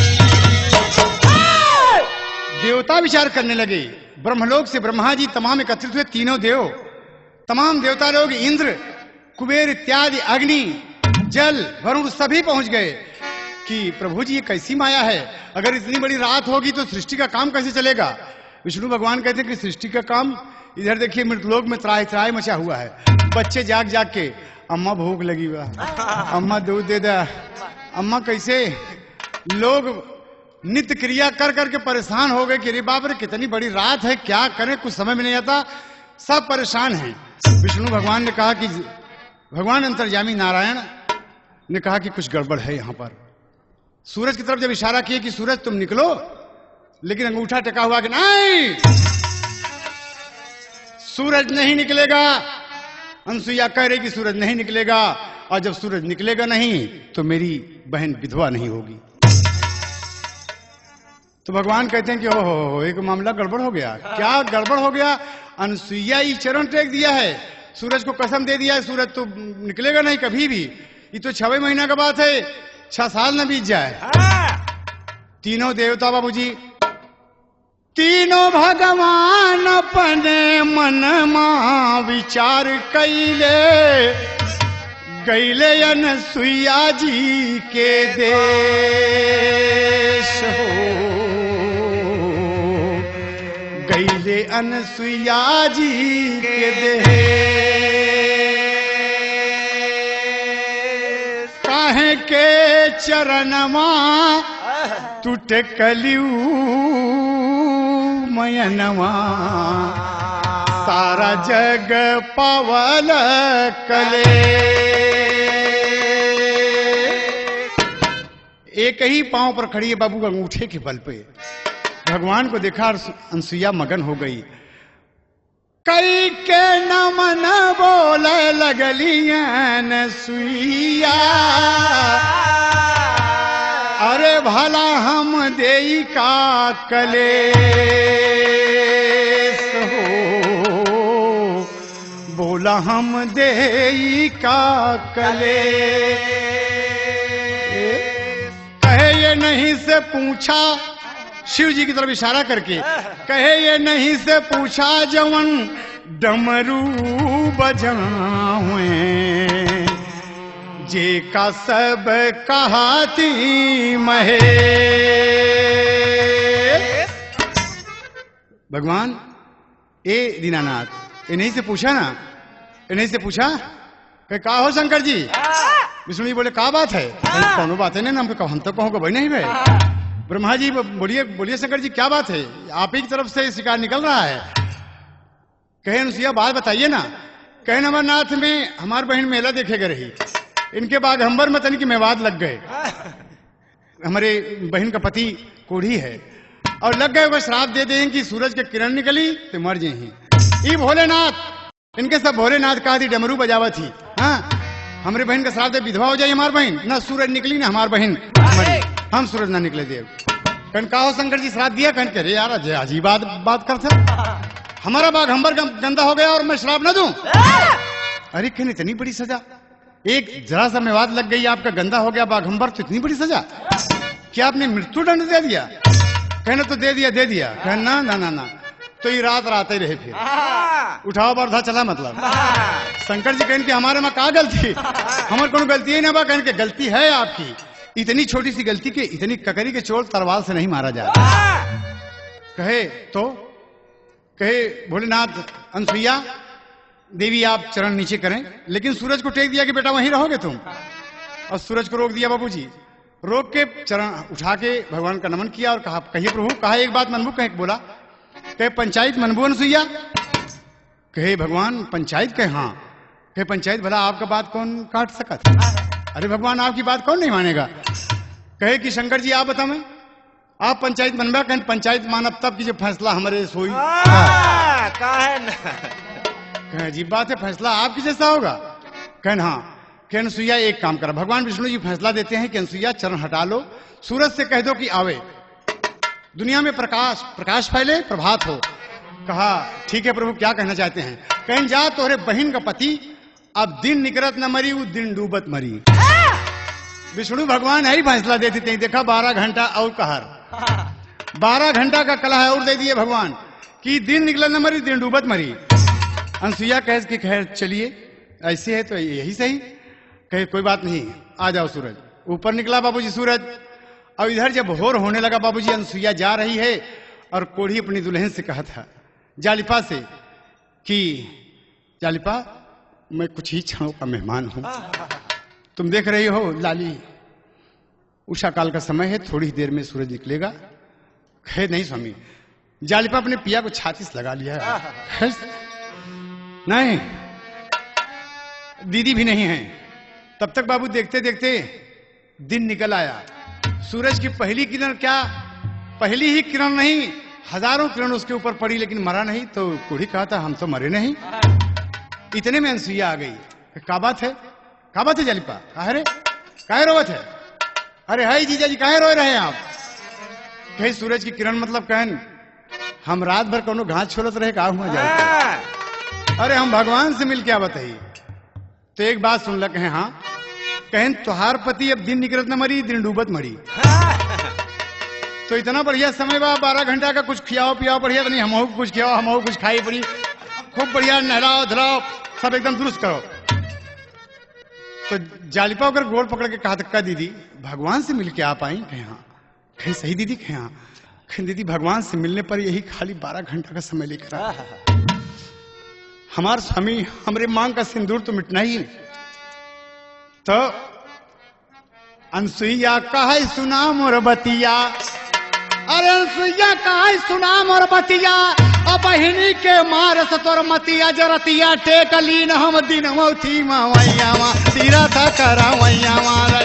देवता विचार करने लगे। ब्रह्मलोक से ब्रह्मा जी तमाम एकत्रित हुए, तीनों देव, तमाम देवता लोग, इंद्र कुबेर इत्यादि, अग्नि जल वरुण सभी पहुंच गए कि प्रभु जी ये कैसी माया है, अगर इतनी बड़ी रात होगी तो सृष्टि का काम कैसे चलेगा। विष्णु भगवान कहते हैं कि सृष्टि का काम, इधर देखिए मृतलोक में त्राही त्राही मचा हुआ है। बच्चे जाग जाग के अम्मा भूख लगी हुआ, अम्मा दूध दे दे, अम्मा कैसे। लोग नित्य क्रिया कर करके परेशान हो गए कि अरे बाप रे कितनी बड़ी रात है, क्या करें, कुछ समझ में नहीं आता, सब परेशान हैं। विष्णु भगवान ने कहा कि भगवान अंतर्यामी नारायण ने कहा कि कुछ गड़बड़ है यहां पर। सूरज की तरफ जब इशारा किया कि सूरज तुम निकलो, लेकिन अंगूठा टेका हुआ कि नहीं, सूरज नहीं निकलेगा। अनसुईया कह रही कि सूरज नहीं निकलेगा, और जब सूरज निकलेगा नहीं तो मेरी बहन विधवा नहीं होगी। तो भगवान कहते हैं कि ओहो एक मामला गड़बड़ हो गया। क्या गड़बड़ हो गया? अनसुईया ही चरण टेक दिया है, सूरज को कसम दे दिया है सूरज तो निकलेगा नहीं कभी भी। ये तो 6 महीना का बात है, 6 साल न बीत जाए। तीनों देवता बाबूजी, तीनों भगवान अपने मन मा विचार कैले, गैले अनसुईया जी के देश हो, गैले अनसुईया जी के देश। काहे के चरणमा टूट कलियू मयनवा, सारा जग पवल कले। एक ही पांव पर खड़ी है बाबू अंगूठे के बल पे। भगवान को देखा और अनसुईया मगन हो गई। कई के नमन बोले लगली अनसुईया, अरे भला हम देई का कलेस हो, बोला हम देई का कलेस। कहे ये नहीं से पूछा, शिव जी की तरफ इशारा करके कहे ये नहीं से पूछा जवन डमरू बजावे जे का सब कहाती महे। भगवान ए दीनानाथ इन्हीं से पूछा ना, इन्हीं से पूछा कि का हो शंकर जी। विष्णु जी बोले का बात है? कौन बात है ना, हम तो कहूँगा भाई नहीं भाई। ब्रह्मा जी बोलिए बोलिए शंकर जी क्या बात है, आप ही की तरफ से शिकार निकल रहा है। कहे अनुसुईया बात बताइए ना। कहे अमरनाथ में हमारी बहन मेला देखेगा रही, इनके बाघंबर में तन की मेवाद लग गए। हमारे बहन का पति कोढ़ी है और लग गए, वो श्राप दे दें कि सूरज के किरण निकली तो मर जाए। ये भोलेनाथ इनके सब भोलेनाथ कहा थी डमरू बजावा थी। हाँ हमारे बहन का श्राप दे विधवा हो जाए हमारी बहन, ना सूरज निकली ना हमारी बहन मरी, हम सूरज ना निकले देव। कन का हो शंकर जी श्राप दिया? कन कह यार अजीब बात करते, हमारा बाघंबर गंदा हो गया और मैं श्राप ना दूं? अरे कहने इतनी बड़ी सजा, एक जरा सा मेवाद लग गई आपका गंदा हो गया बाघंबर, तो इतनी बड़ी सजा? क्या आपने मृत्यु दंड दे दिया? कहने तो दे दिया कहना ना ना ना ना, तो ये रात ही रहे फिर उठाओ बर्धा चला मतलब। शंकर जी कहने की हमारे में का गलती, हमारे को गलती है ना बा। कहने की गलती है आपकी, इतनी छोटी सी गलती के इतनी ककरी के चोट तलवार से नहीं मारा जाता। कहे तो कहे भोलेनाथ अनुसुईया देवी आप चरण नीचे करें, लेकिन सूरज को टेक दिया कि बेटा वहीं रहोगे तुम, और सूरज को रोक दिया बाबूजी। रोक के चरण उठा के भगवान का नमन किया और कहा कहिए प्रभु, कहा एक बात मनबू? कहे बोला, कहे पंचायत मनबू अनुसुईया? कहे भगवान पंचायत? कहे हाँ। कहे पंचायत भला आपका बात कौन काट सका था? अरे भगवान आपकी बात कौन नहीं मानेगा? कहे कि शंकर जी आप बताओ, आप पंचायत मनबा? कहे पंचायत मानब तब की जब फैसला हमारे सोई। कहे अजीब बात है, फैसला आपकी जैसा होगा? कहन हाँ। कि अनुसुईया एक काम करा, भगवान विष्णु जी फैसला देते हैं कि अनुसुईया चरण हटा लो, सूरज से कह दो कि आवे, दुनिया में प्रकाश फैले, प्रभात हो। कहा ठीक है प्रभु क्या कहना चाहते हैं? कहीं जा तोहरे बहन का पति अब दिन निकरत न मरी, वो दिन डूबत मरी। विष्णु भगवान है ही फैसला देते थे। देखा 12 घंटा और कहर, 12 घंटा का कलह और दे दिए भगवान कि दिन निकलत न मरी, दिन डूबत मरी। अनुसुईया कहे कि खैर चलिए ऐसे है तो यही सही। कहे कोई बात नहीं, आ जाओ सूरज। ऊपर निकला बाबूजी सूरज, और इधर जब भोर होने लगा बाबूजी, अनुसुईया जा रही है और कोढ़ी अपनी दुल्हन से कहा था जालिपा से कि जालिपा मैं कुछ ही क्षणों का मेहमान हूं, तुम देख रही हो लाली उषा काल का समय है, थोड़ी देर में सूरज निकलेगा। कहे नहीं स्वामी। जालिपा अपने पिया को छाती से लगा लिया है। नहीं दीदी भी नहीं है। तब तक बाबू देखते देखते दिन निकल आया। सूरज की पहली किरण, क्या पहली ही किरण नहीं, हजारों किरण उसके ऊपर पड़ी, लेकिन मरा नहीं। तो कोढ़ी कहा था हम तो मरे नहीं। इतने में अनुसुईया आ गई। क्या बात है, क्या बात है जालिपा? काहे रोवत है? अरे हाय जीजा जी काहे रोए रहे आप? कहे सूरज की किरण मतलब कहन हम रात भर कोनो घास छोड़त रहे, का हुआ जाए? अरे हम भगवान से मिल क्या बताइए। तो एक बात सुन लग है हाँ। कहन तुहार पति अब दिन निकलत न मरी, दिन डूबत मरी। तो इतना बढ़िया समय बा, 12 घंटा का कुछ खियाओ पियाओ बढ़िया, नहीं हमहू कुछ खियाओ हमहू कुछ खाई पड़ी, खूब बढ़िया नहलाओ धुलाओ सब एकदम दुरुस्त करो। तो जालिपा अगर गोड़ पकड़ के कहा धक्का दीदी भगवान से मिल के आप आई? कहे हाँ। कहे सही दीदी? कहे हाँ। कहे दीदी भगवान से मिलने पर यही खाली 12 घंटा का समय लेकर आए। हमार स्वामी हमरे मांग का सिंदूर तो मिटना ही। तो अनुसुईया कहे सुना मोर बतिया, अरे अनुसुईया कहे सुना मोर बतिया, अब बहिनी के मार सतोर मतिया, जरतिया टेकलीन हम दिन मौथी मावैया मा तीरा था करा वैया मारा।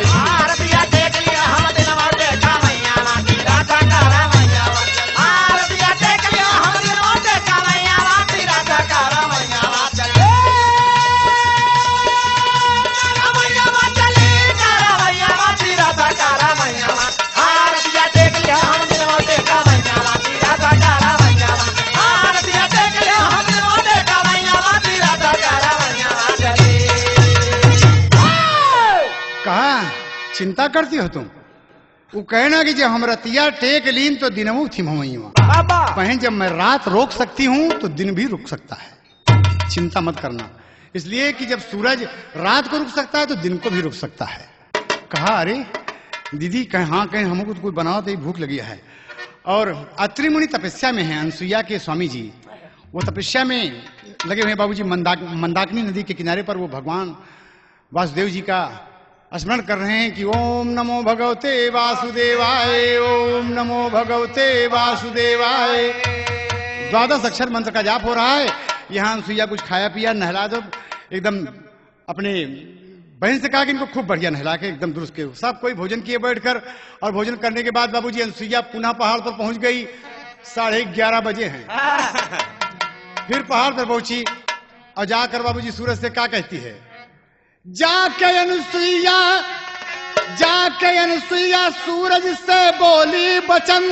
चिंता करती हो तुम? वो कहना कि जब हम रतिया टेक लीन तो दिनमू थी मवैया, बहन जब मैं रात रोक सकती हूँ तो दिन भी रुक सकता है। चिंता मत करना। इसलिए कि जब सूरज रात को रुक सकता है तो दिन को भी रुक सकता है। कहा अरे दीदी हाँ कहीं हमको तो कोई बनाओ तो भूख लगी है। और अत्रि मुनि तपस्या में है, अनसुईया के स्वामी जी वो तपस्या में लगे हुए हैं बाबूजी। मंदाकिनी नदी के किनारे पर वो भगवान वासुदेव जी का स्मरण कर रहे हैं कि ओम नमो भगवते वासुदेवाय, ओम नमो भगवते वासुदेवाय। 12 अक्षर मंत्र का जाप हो रहा है। यहाँ अनसुईया कुछ खाया पिया, नहला दो एकदम। अपने बहन से कहा कि इनको खूब बढ़िया नहला के एकदम दुरुस्त के। सब कोई भोजन किए बैठकर, और भोजन करने के बाद बाबूजी अनसुईया पुनः पहाड़ पर पहुंच गई। 11:30 बजे हैं। फिर पहाड़ पर पहुंची और जाकर बाबूजी सूरज से क्या कहती है, जाके अनसुईया सूरज से बोली बचन,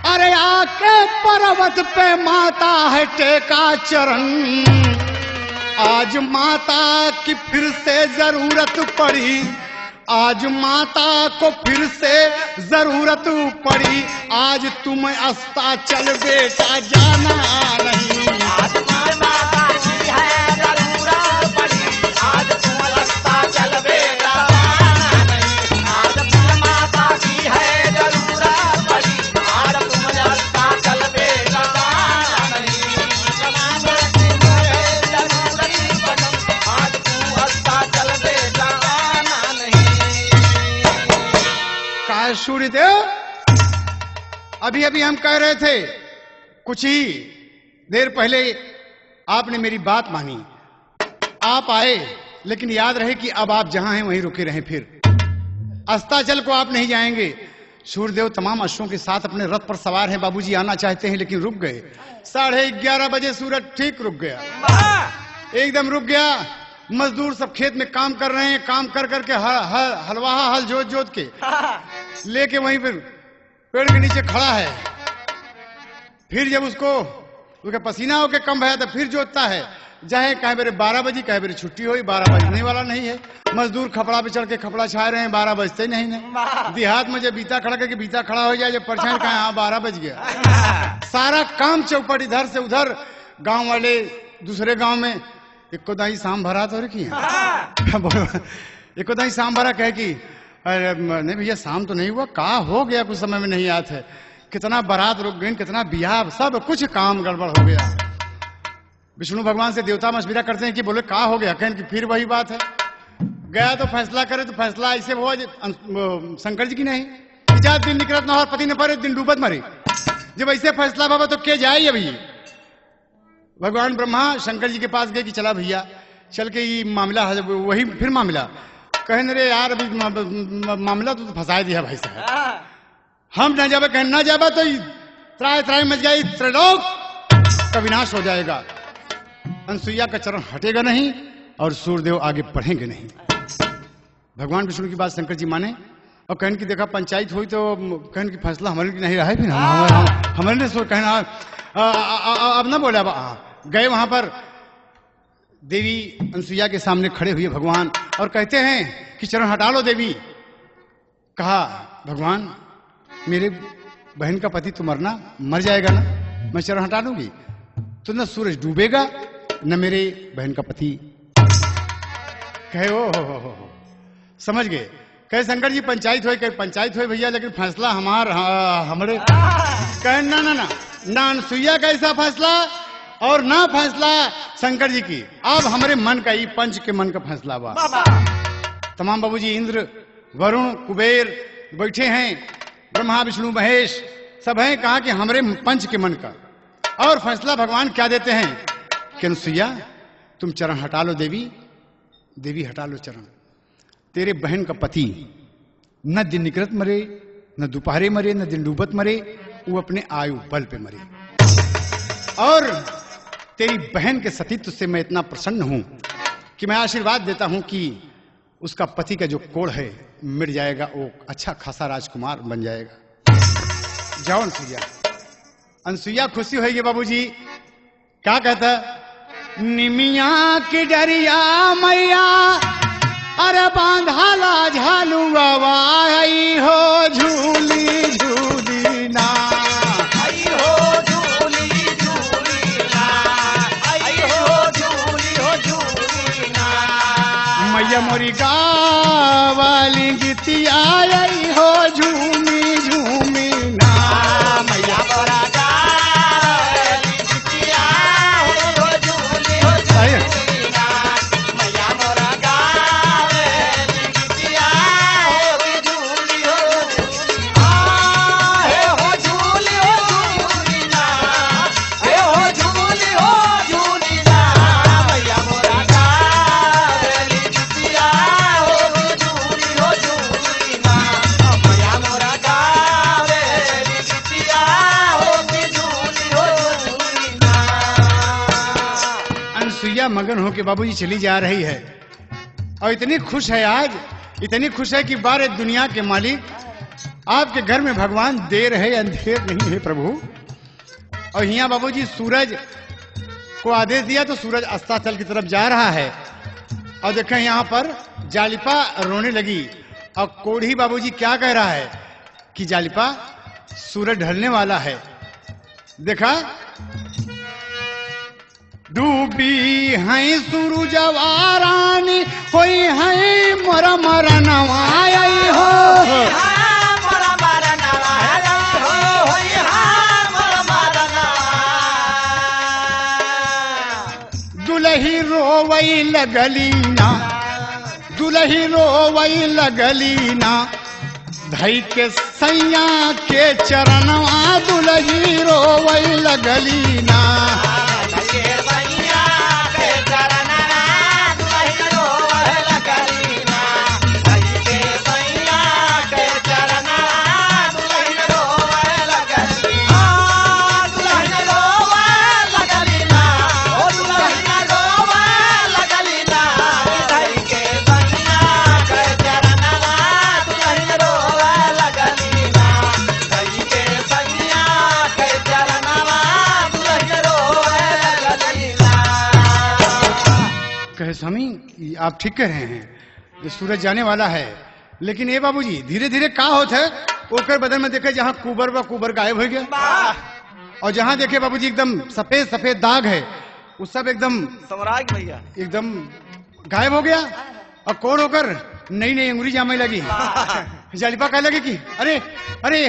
अरे आके पर्वत पे माता है टेका चरण। आज माता की फिर से जरूरत पड़ी, आज माता को फिर से जरूरत पड़ी। आज तुम अस्ताचल बेटा जाना नहीं, आज माता की है जरूरत पड़ी, आज तुम अस्ताचल बेटा जाना नहीं। आज माता की है जरूरत पड़ी, आज तुम अस्ताचल बेटा जाना नहीं। आज तुम अस्ताचल बेटा जाना नहीं। कहा सूर्यदेव अभी हम कह रहे थे, कुछ ही देर पहले आपने मेरी बात मानी, आप आए, लेकिन याद रहे कि अब आप जहां हैं वहीं रुके रहें। फिर अस्ताचल को आप नहीं जाएंगे। सूर्यदेव तमाम अश्वों के साथ अपने रथ पर सवार हैं। बाबूजी आना चाहते हैं लेकिन रुक गए। 11:30 बजे सूरज ठीक रुक गया, एकदम रुक गया। मजदूर सब खेत में काम कर रहे हैं। काम कर करके हलवाहा हल जोत के लेके वहीं पर पेड़ के नीचे खड़ा है। फिर जब उसका पसीना होके कम भया तो फिर जोतता है। चाहे कहे मेरे 12 बजे, कहे मेरी छुट्टी हुई, 12 बजने वाला नहीं है। मजदूर खपड़ा पे चढ़ के खपड़ा छा रहे हैं, 12 बजते नहीं है। देहात में जब बीता खड़ा करके बीता खड़ा हो जाए, जब परछाई कहा हाँ 12 बज गया। सारा काम चौपट इधर से उधर। गांव वाले दूसरे गांव में एक दाई शाम भरा तो रखी है। एक दाई शाम भरा कहे कि अरे नहीं भैया शाम तो नहीं हुआ, कहा हो गया कुछ समय में नहीं याद है। कितना बारात रुक गई, कितना बियाह, सब कुछ काम गड़बड़ हो गया। विष्णु भगवान से देवता मशविरा करते हैं कि बोले कहा हो गया, कहें कि फिर वही बात है। गया तो फैसला करे तो फैसला ऐसे हुआ शंकर जी की नहीं, जा दिन निकलत न और पति न परे दिन डूबत मरे। जब ऐसे फैसला बाबा तो क्या जाए अभी। भगवान ब्रह्मा शंकर जी के पास गए कि चला भैया चल के ये मामला वही फिर मामला। कहें रे यार अभी मामला तो फंसा दिया भाई साहब, हम न जाबे, कहें न जाबा तो त्राय मच गई, त्रैलोक का विनाश हो जाएगा। अनसुईया का चरण हटेगा नहीं और सूर्यदेव आगे बढ़ेंगे नहीं। भगवान विष्णु की बात शंकर जी माने और कहन की देखा पंचायत हुई तो कहन की फैसला हमारे की नहीं रहा है। फिर हमारे ने सोच कहना अब ना बोला। गए वहां पर देवी अनसुईया के सामने खड़े हुए भगवान और कहते हैं कि चरण हटा लो देवी। कहा भगवान मेरे बहन का पति तो मर जाएगा ना, मैं चरण हटा लूंगी तो न सूरज डूबेगा न मेरे बहन का पति। कहे ओ हो समझ गए। कहे शंकर जी पंचायत हुई, कहे पंचायत हुई भैया लेकिन फैसला हमारे। कहे ना ना ना ना अनसुईया का ऐसा फैसला और ना फैसला शंकर जी की, अब हमारे मन का ही पंच के मन का फैसला हुआ। तमाम बाबूजी इंद्र वरुण कुबेर बैठे हैं, ब्रह्मा विष्णु महेश सब हैं। कहा कि हमारे पंच के मन का। और फैसला भगवान क्या देते हैं कि अनसुईया तुम चरण हटा लो देवी, देवी हटा लो चरण। तेरे बहन का पति न दिन निकलत मरे, न दोपहरे मरे, न दिन डूबत मरे, वो अपने आयु बल पे मरे। और तेरी बहन के सतीत्व से मैं इतना प्रसन्न हूं कि मैं आशीर्वाद देता हूं कि उसका पति का जो कोढ़ है मिट जाएगा, वो अच्छा खासा राजकुमार बन जाएगा। जाओ अनसुईया। अनसुईया खुशी होगी बाबूजी। क्या कहता निमिया की डरिया मैया अरे बांधाला झालुआ आई हो झूली झूली ना, आई हो झूली झूली ना, आई हो झूली मैया मोरी गावाली गीतिया आई हो झूमी झूमी ना मैया मोरा गावेली गीतिया हो झूली हो झूली ना मैया मोरा गावेली गीतिया हो झूली हो झूली हे हो झूली ना हे हो झूली ना मैया मोरा गावेली गीतिया हो झूली ना मैया मोरा गावेली गीतिया हो झूली ना अनसुईया मगन होके बाबूजी चली जा रही है और इतनी खुश है आज, इतनी खुश है कि बारे दुनिया के मालिक आपके घर में भगवान देर है अंधेर नहीं है प्रभु। और यहाँ बाबूजी सूरज को आदेश दिया तो सूरज अस्ताचल की तरफ जा रहा है और देखें यहाँ पर जालिपा रोने लगी और कोढ़ी बाबूजी क्या कह रहा है कि जालिपा सूरज ढलने वाला है। देखा डूबी है सूरजवा रानी होई है मोरा मरा नवाई हो मोरा मरना हो मोरा मरना दुलही रोवई लगली ना दुलही रोवई लगली ना धई के सैया के चरणवा दुलही रोवई लगली ना कहे स्वामी आप ठीक कह रहे हैं, ये सूरज जाने वाला है, लेकिन ये बाबूजी धीरे धीरे का होता है ओकर बदन में देखे जहाँ कुबर व कुबर गायब हो गया और जहाँ देखे बाबूजी एकदम सफेद सफेद दाग है वो सब एकदम सम्राट भैया एकदम गायब हो गया और कौन होकर नई नई अंगुरी जामे लगी। जालिपा कह लगी कि अरे अरे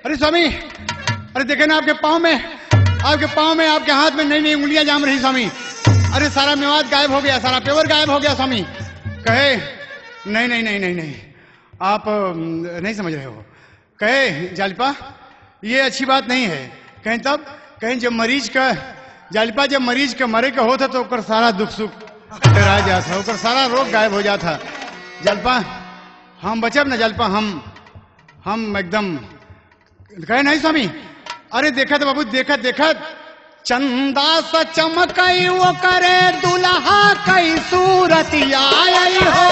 अरे स्वामी अरे देखे ना आपके पाँव में आपके हाथ में नई नई उंगलियां जाम रही स्वामी, अरे सारा मेवात गायब हो गया, सारा पेवर गायब हो गया स्वामी। कहे नहीं नहीं नहीं नहीं नहीं आप नहीं समझ रहे हो। कहे जालिपा ये अच्छी बात नहीं है। कहें तब कहें जब मरीज का जालिपा जब मरीज का मरे का होता तो ओकर सारा दुख सुख डरा जाता, ओकर सारा रोग गायब हो जाता। जालिपा हम बचब ना जालिपा हम एकदम। कहे नहीं स्वामी अरे देखत बाबू देखत देखत चंदा सा चमकई वो करे दुल्हा कई सूरतिया आई हो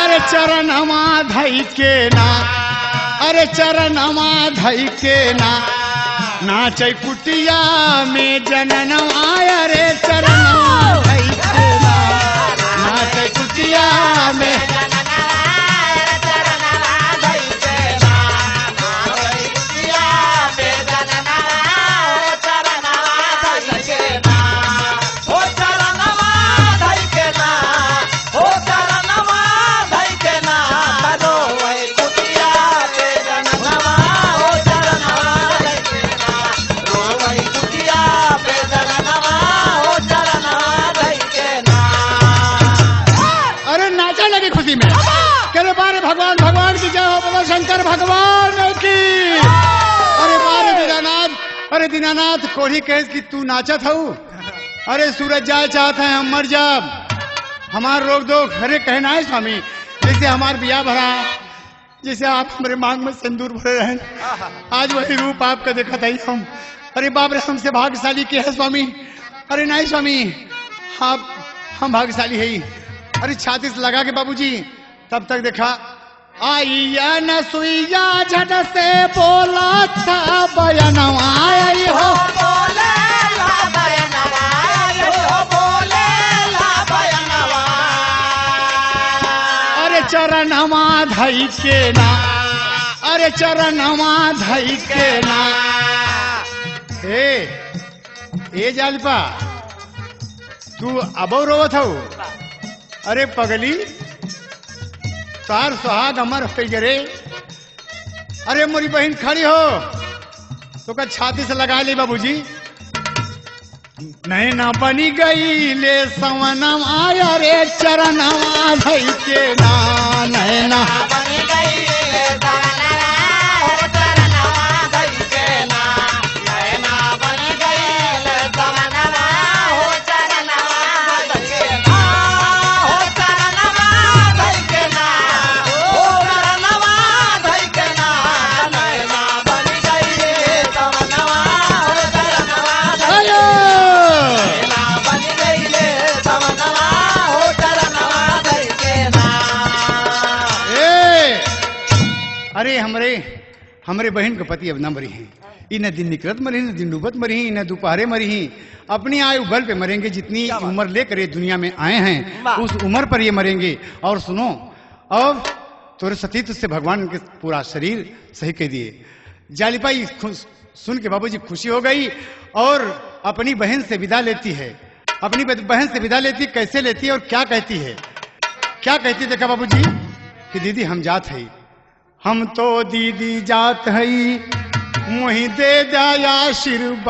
अरे चरणमा धई के ना अरे चरणमा धई के ना नाचै कुटिया में जननवा अरे चरणमा धई के ना नाचै कुटिया में भगवान भगवान की जय हो, बोलो शंकर भगवान की। अरे दीनानाथ कोढ़ी कहे कि तू नाचत हूँ, अरे सूरज जाए चाहता है हम मर जाब, हमार रोक दो। अरे कहना है स्वामी जैसे हमार बिया भरा, जैसे आप हमारे मांग में सिंदूर भरे रहे, आज वही रूप आपका देखा था हम। अरे बाप रे हमसे भाग्यशाली के है स्वामी। अरे नहीं स्वामी आप हम भाग्यशाली है ही। अरे छाती से लगा के बाबूजी तब तक देखा आइया न सुइया झट से बोला था बयनवा आई हो अरे चरणवा धई के ना, अरे चरणवा धई के ना ए जालिपा तू अब रोवत हो? अरे पगली तार सुहाग अमर हो गए रे। अरे मोरी बहन खड़ी हो तो का छाती से लगा ले बाबूजी। नैना बनी गई ले सवनम आया रे चरणवा धई के ना। नैना बनी गई ले सवनवा हो चरणवा धई के ना। नैना बनी गई ले सवनवा हो चरणवा धई के ना। हो चरणवा धई के ना। हो चरणवा धई के ना। नैना बनी गई ले सवनवा हो चरणवा धई के ना। अरे हमरे बहन के पति अब न मरी हैं। इन दिन निकलत मरी, न दिन डूबत मरी, न दोपहरे मरी ही। अपनी आयु बल पे मरेंगे। जितनी उम्र लेकर ये दुनिया में आए हैं उस उम्र पर ये मरेंगे। और सुनो, अब तोरे सतीत्व से भगवान के पूरा शरीर सही कह दिए। जालिपाई सुन के बाबूजी खुशी हो गई और अपनी बहन से विदा लेती है। अपनी बहन से विदा लेती, कैसे लेती है और क्या कहती है? क्या कहती देखा बाबूजी कि दीदी हम जात है, हम तो दीदी जात है, मुही दे दया आशीर्वाद।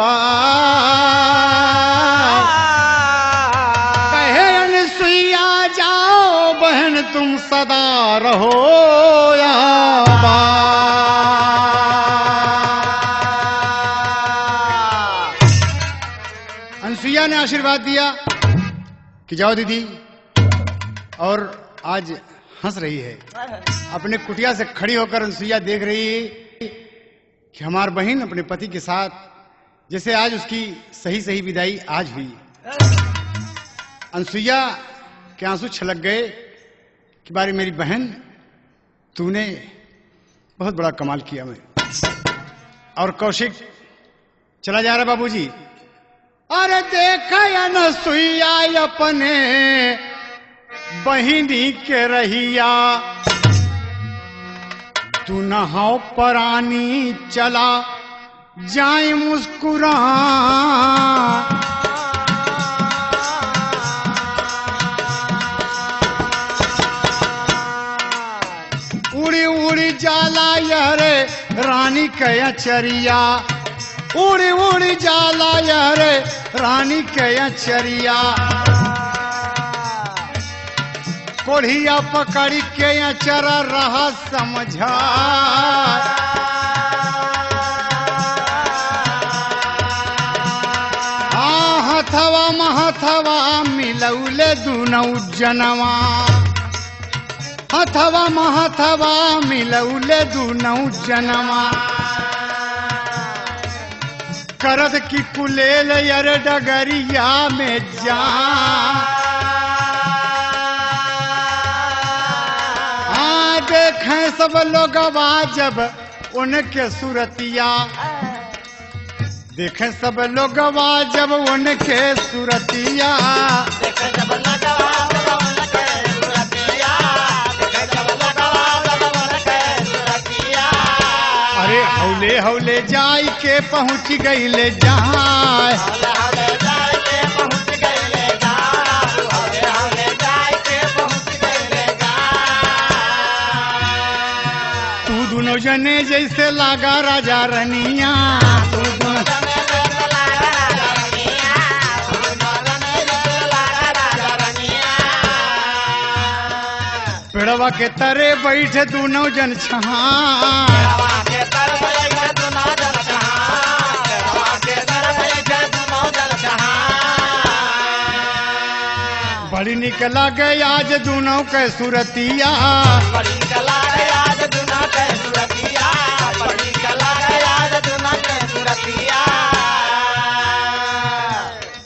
कहे अनसुईया जाओ बहन तुम सदा रहो आबाद। अनसुईया ने आशीर्वाद दिया कि जाओ दीदी। और आज हंस रही है, अपने कुटिया से खड़ी होकर अनसुईया देख रही है कि हमार बहन अपने पति के साथ, जैसे आज उसकी सही सही विदाई आज हुई। अनसुईया के आंसू छलक गए कि बारी मेरी बहन, तूने बहुत बड़ा कमाल किया। मैं और कौशिक चला जा रहा बाबूजी। अरे देखा अनसुईया अपने बहिनी के रहिया, तू नहाओ परानी चला जाए मुस्कुरा। उड़ी उड़ी जाला यारे रानी के अचरिया। उड़ी उड़ी जाला यारे रानी के अचरिया। कोढ़िया पकड़ के अचर रहा समझा। हथवा महथवा मिलौले दुनौ जनवा। हथवा महथवा मिलौले दुनौ जनवा। करद की कुलेल यर डगरिया में जा। देखें सब लोग जब उनके सूरतिया। देखें सब लोग जब उनके सूरतिया। अरे हौले हौले जाई के पहुँच गई ले जहाँ। दोनों जने जैसे लागा राजा रनिया। पेड़वा के तरे बैठे दोनों जन छहाँ। बड़ी निकला गई आज दोनों के सूरतिया।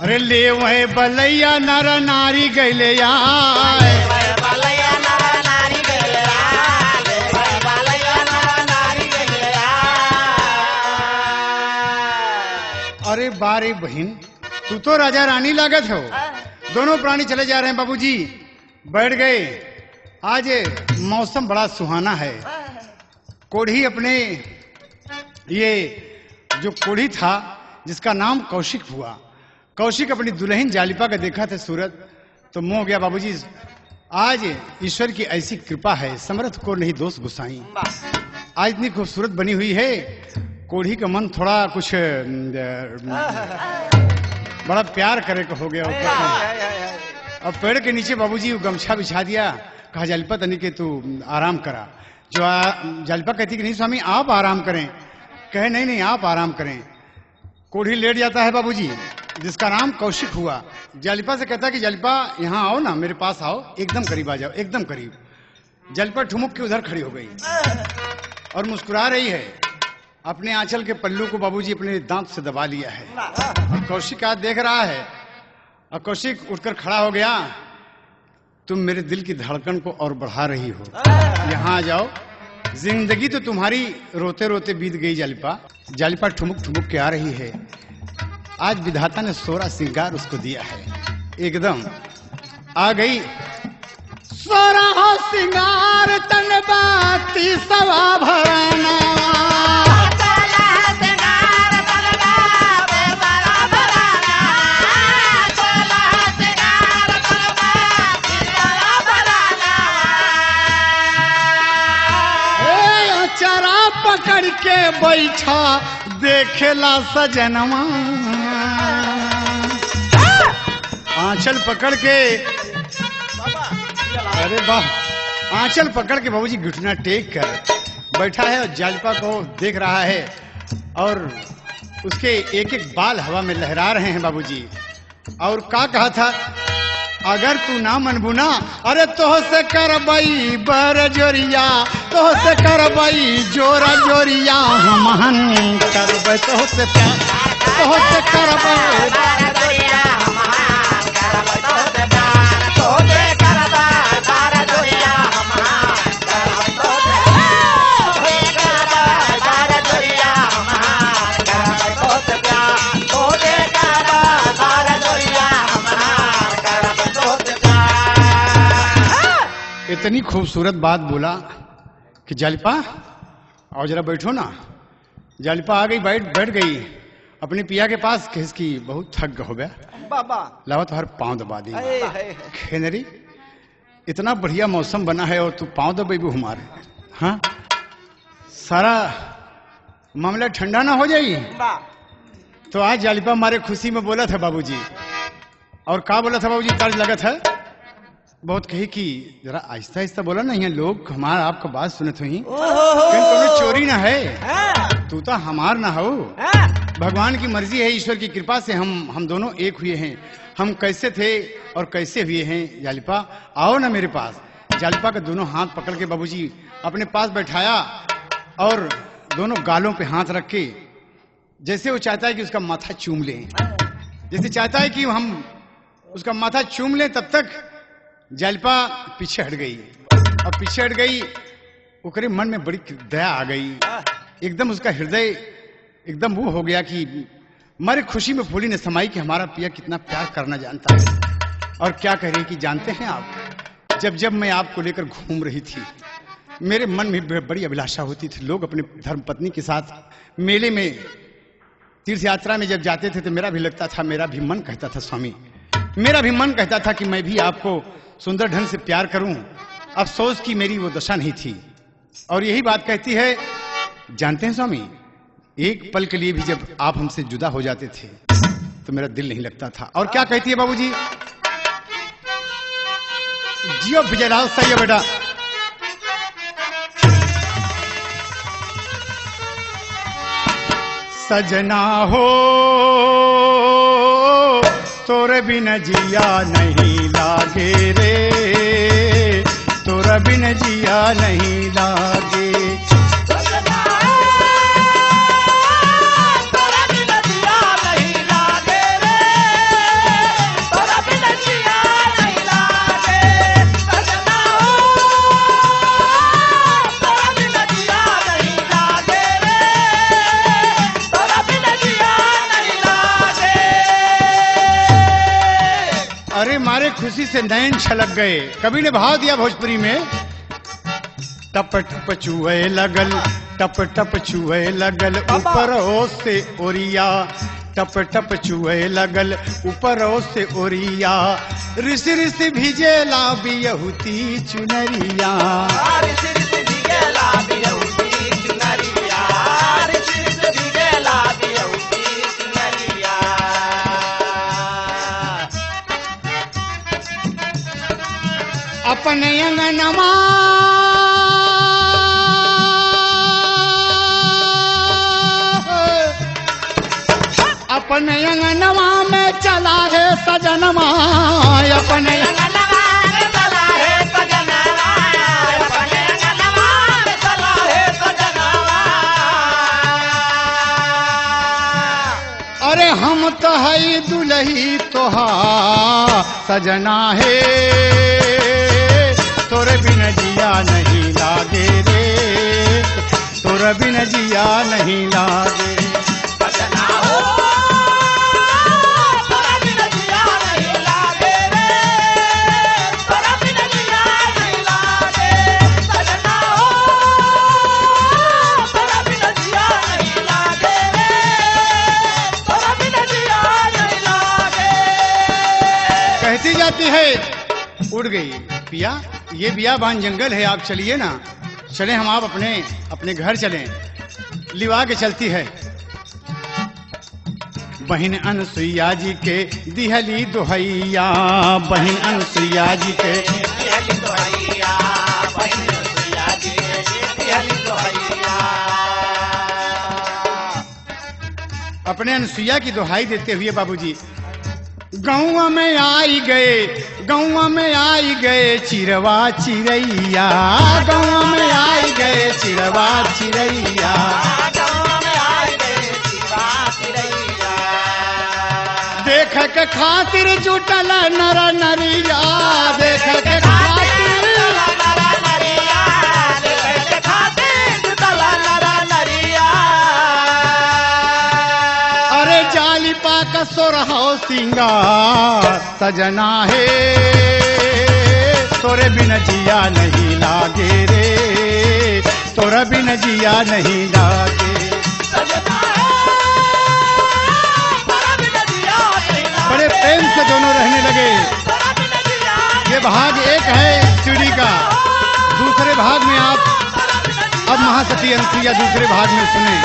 अरे ले वही बलैया नर नारी गैले आए। अरे बारे बहन, तू तो राजा रानी लागत हो। दोनों प्राणी चले जा रहे हैं बाबूजी। बैठ गए। आज मौसम बड़ा सुहाना है। कोढ़ी अपने ये जो कोढ़ी था जिसका नाम कौशिक हुआ। कौशिक अपनी दुल्हन जालिपा का देखा था सूरत तो मुंह हो गया, बाबूजी आज ईश्वर की ऐसी कृपा है, समर्थ को नहीं दोष गुसाई। आज इतनी खूबसूरत बनी हुई है, कोढ़ी का मन थोड़ा कुछ बड़ा प्यार करे को हो गया। अब पेड़ के नीचे बाबूजी गमछा बिछा दिया, कहा जालिपा तनी के तू आराम करा। जो जालिपा कहती कि नहीं स्वामी आप आराम करें, कहे नहीं नहीं आप आराम करें। कोढ़ी लेट जाता है बाबूजी, जिसका नाम कौशिक हुआ। जालिपा से कहता कि जालिपा यहाँ आओ ना, मेरे पास आओ, एकदम करीब आ जाओ, एकदम करीब। जालिपा ठुमुक के उधर खड़ी हो गई और मुस्कुरा रही है। अपने आंचल के पल्लू को बाबूजी अपने दांत से दबा लिया है और कौशिक आज देख रहा है। और कौशिक उठकर खड़ा हो गया, तुम मेरे दिल की धड़कन को और बढ़ा रही हो, यहाँ आ जाओ। जिंदगी तो तुम्हारी रोते रोते बीत गई जालिपा। जालिपा ठुमुक ठुमुक के आ रही है। आज विधाता ने सोरा श्रृंगार उसको दिया है, एकदम आ गई। सोरा श्रृंगार तन बाती सवा भराना, पकड़ के बैठा देखेला सजनवा। आंचल पकड़ के, अरे वाह, आंचल पकड़ के बाबूजी घुटना टेक कर बैठा है और जालिपा को देख रहा है और उसके एक एक बाल हवा में लहरा रहे हैं बाबूजी। और क्या कहा था, अगर तू ना मनबुना, अरे तोह से करबई बर जोरिया, तोह से करबई जोरा जोरिया, हमहन करबै तोह से प्यार, तोह से करबै बर जोरिया, हमहन करबै तोह से प्यार, तोह से करबै बर जोरिया, हमहन करबै तोह से प्यार, तोह से करबै बर जोरिया, हमहन करबै तोह से प्यार, तोह से करबै बर जोरिया, हमहन करबै तोह से प्यार। इतनी खूबसूरत बात बोला कि जालिपा आओ जरा बैठो ना। जालिपा आ गई, बैठ गई अपने पिया के पास। किसकी बहुत थक हो गया बाबा, लावा तो हर पाँव दबा दी। खेनरी इतना बढ़िया मौसम बना है और तू पाँव दबेबू हमारे, हाँ सारा मामला ठंडा ना हो जाए। तो आज जालिपा हमारे खुशी में बोला था बाबूजी। और क्या बोला था बाबूजी, तर्ज लगा था बहुत, कही कि जरा आहिस्ता आहिस्ता बोला ना, यहाँ लोग हमारा आपका बात सुनत हुई, कहीं चोरी ना है, तू तो हमार ना हो। भगवान की मर्जी है, ईश्वर की कृपा से हम दोनों एक हुए हैं। हम कैसे थे और कैसे हुए हैं, जालिपा आओ ना मेरे पास। जालिपा का दोनों हाथ पकड़ के बाबूजी अपने पास बैठाया और दोनों गालों पे हाथ रख के, जैसे वो चाहता है कि उसका माथा चूम लें, जैसे चाहता है कि हम उसका माथा चूम लें, तब तक जालिपा पीछे हट गई। और पीछे हट गई, उसके मन में बड़ी दया आ गई। एकदम उसका हृदय एकदम वो हो गया कि मारे खुशी में फूली ने समाई कि हमारा पिया कितना प्यार करना जानता है। और क्या कह रही कि जानते हैं आप, जब जब मैं आपको लेकर घूम रही थी, मेरे मन में बड़ी अभिलाषा होती थी। लोग अपने धर्मपत्नी के साथ मेले में, तीर्थ यात्रा में जब जाते थे तो मेरा भी लगता था, मेरा भी मन कहता था स्वामी, मेरा भी मन कहता था कि मैं भी आपको सुंदर ढंग से प्यार करूं। अफसोस कि मेरी वो दशा नहीं थी। और यही बात कहती है, जानते हैं स्वामी, एक पल के लिए भी जब आप हमसे जुदा हो जाते थे तो मेरा दिल नहीं लगता था। और क्या कहती है बाबूजी, जियो विजयलाल, सही है बेटा। सजना हो तोरे बिन जिया नहीं लागे रे, तोरे बिन जिया नहीं लागे। अरे मारे खुशी से नैन छलक गए। कवि ने भाव दिया भोजपुरी में, टप टप चुए लगल, टप टप चुए लगल ऊपर से ओरिया, टप टप चुए लगल ऊपरों से ओरिया, ऋषि ऋषि भिजेला बियहुती चुनरिया। अपने अंगनमा अपने अंगनवा में चला है सजनमा, अपने अंगनवा में चला है सजनवा, अपने अंगनवा में चला है सजनवा। अरे हम तो है दुल्ही तोहार सजना है, तोरे बिन जिया नहीं लागे रे, तोरे बिन जिया नहीं लागे। सजना हो तोरा बिन जिया नहीं लागे रे, तोरा बिन जिया नहीं लागे। सजना हो तोरा बिन जिया नहीं लागे रे, तोरा बिन जिया नहीं लागे। कहती जाती है उड़ गई पिया, ये बियाबान जंगल है, आप चलिए ना, चले हम आप अपने घर चलें। लिवा के चलती है। बहन अनसुईया जी के दिहली दोहैया, बहन अनसुईया जी के दिहली दोहैया, बहन अनसुईया जी के दिहली दोहैया। अपने अनसुईया की दोहाई देते हुए बाबूजी गौवा में आई गए, गौवा में आई गए चिरवा चिरैया, गौवा में आई गए चिरवा चिरैया। गाँव में आई गए चिरवा चिरैया, देख के खातिर जुटल नर नरिया, देख के खातिर नरा नरिया, देख के खातिर जुटल नरा नरिया। अरे जाली पाक सोरहो सिंगार सजना है, तोरे बिन जिया नहीं लागे रे, तोरा बिन जिया नहीं लागे। सजना है तोरा बिन जिया नहीं लागे, बड़े प्रेम से दोनों रहने लगे। तोरा बिन जिया ये भाग एक है चिड़ी का, दूसरे भाग में आप अब महासती अनुसुईया दूसरे भाग में सुने।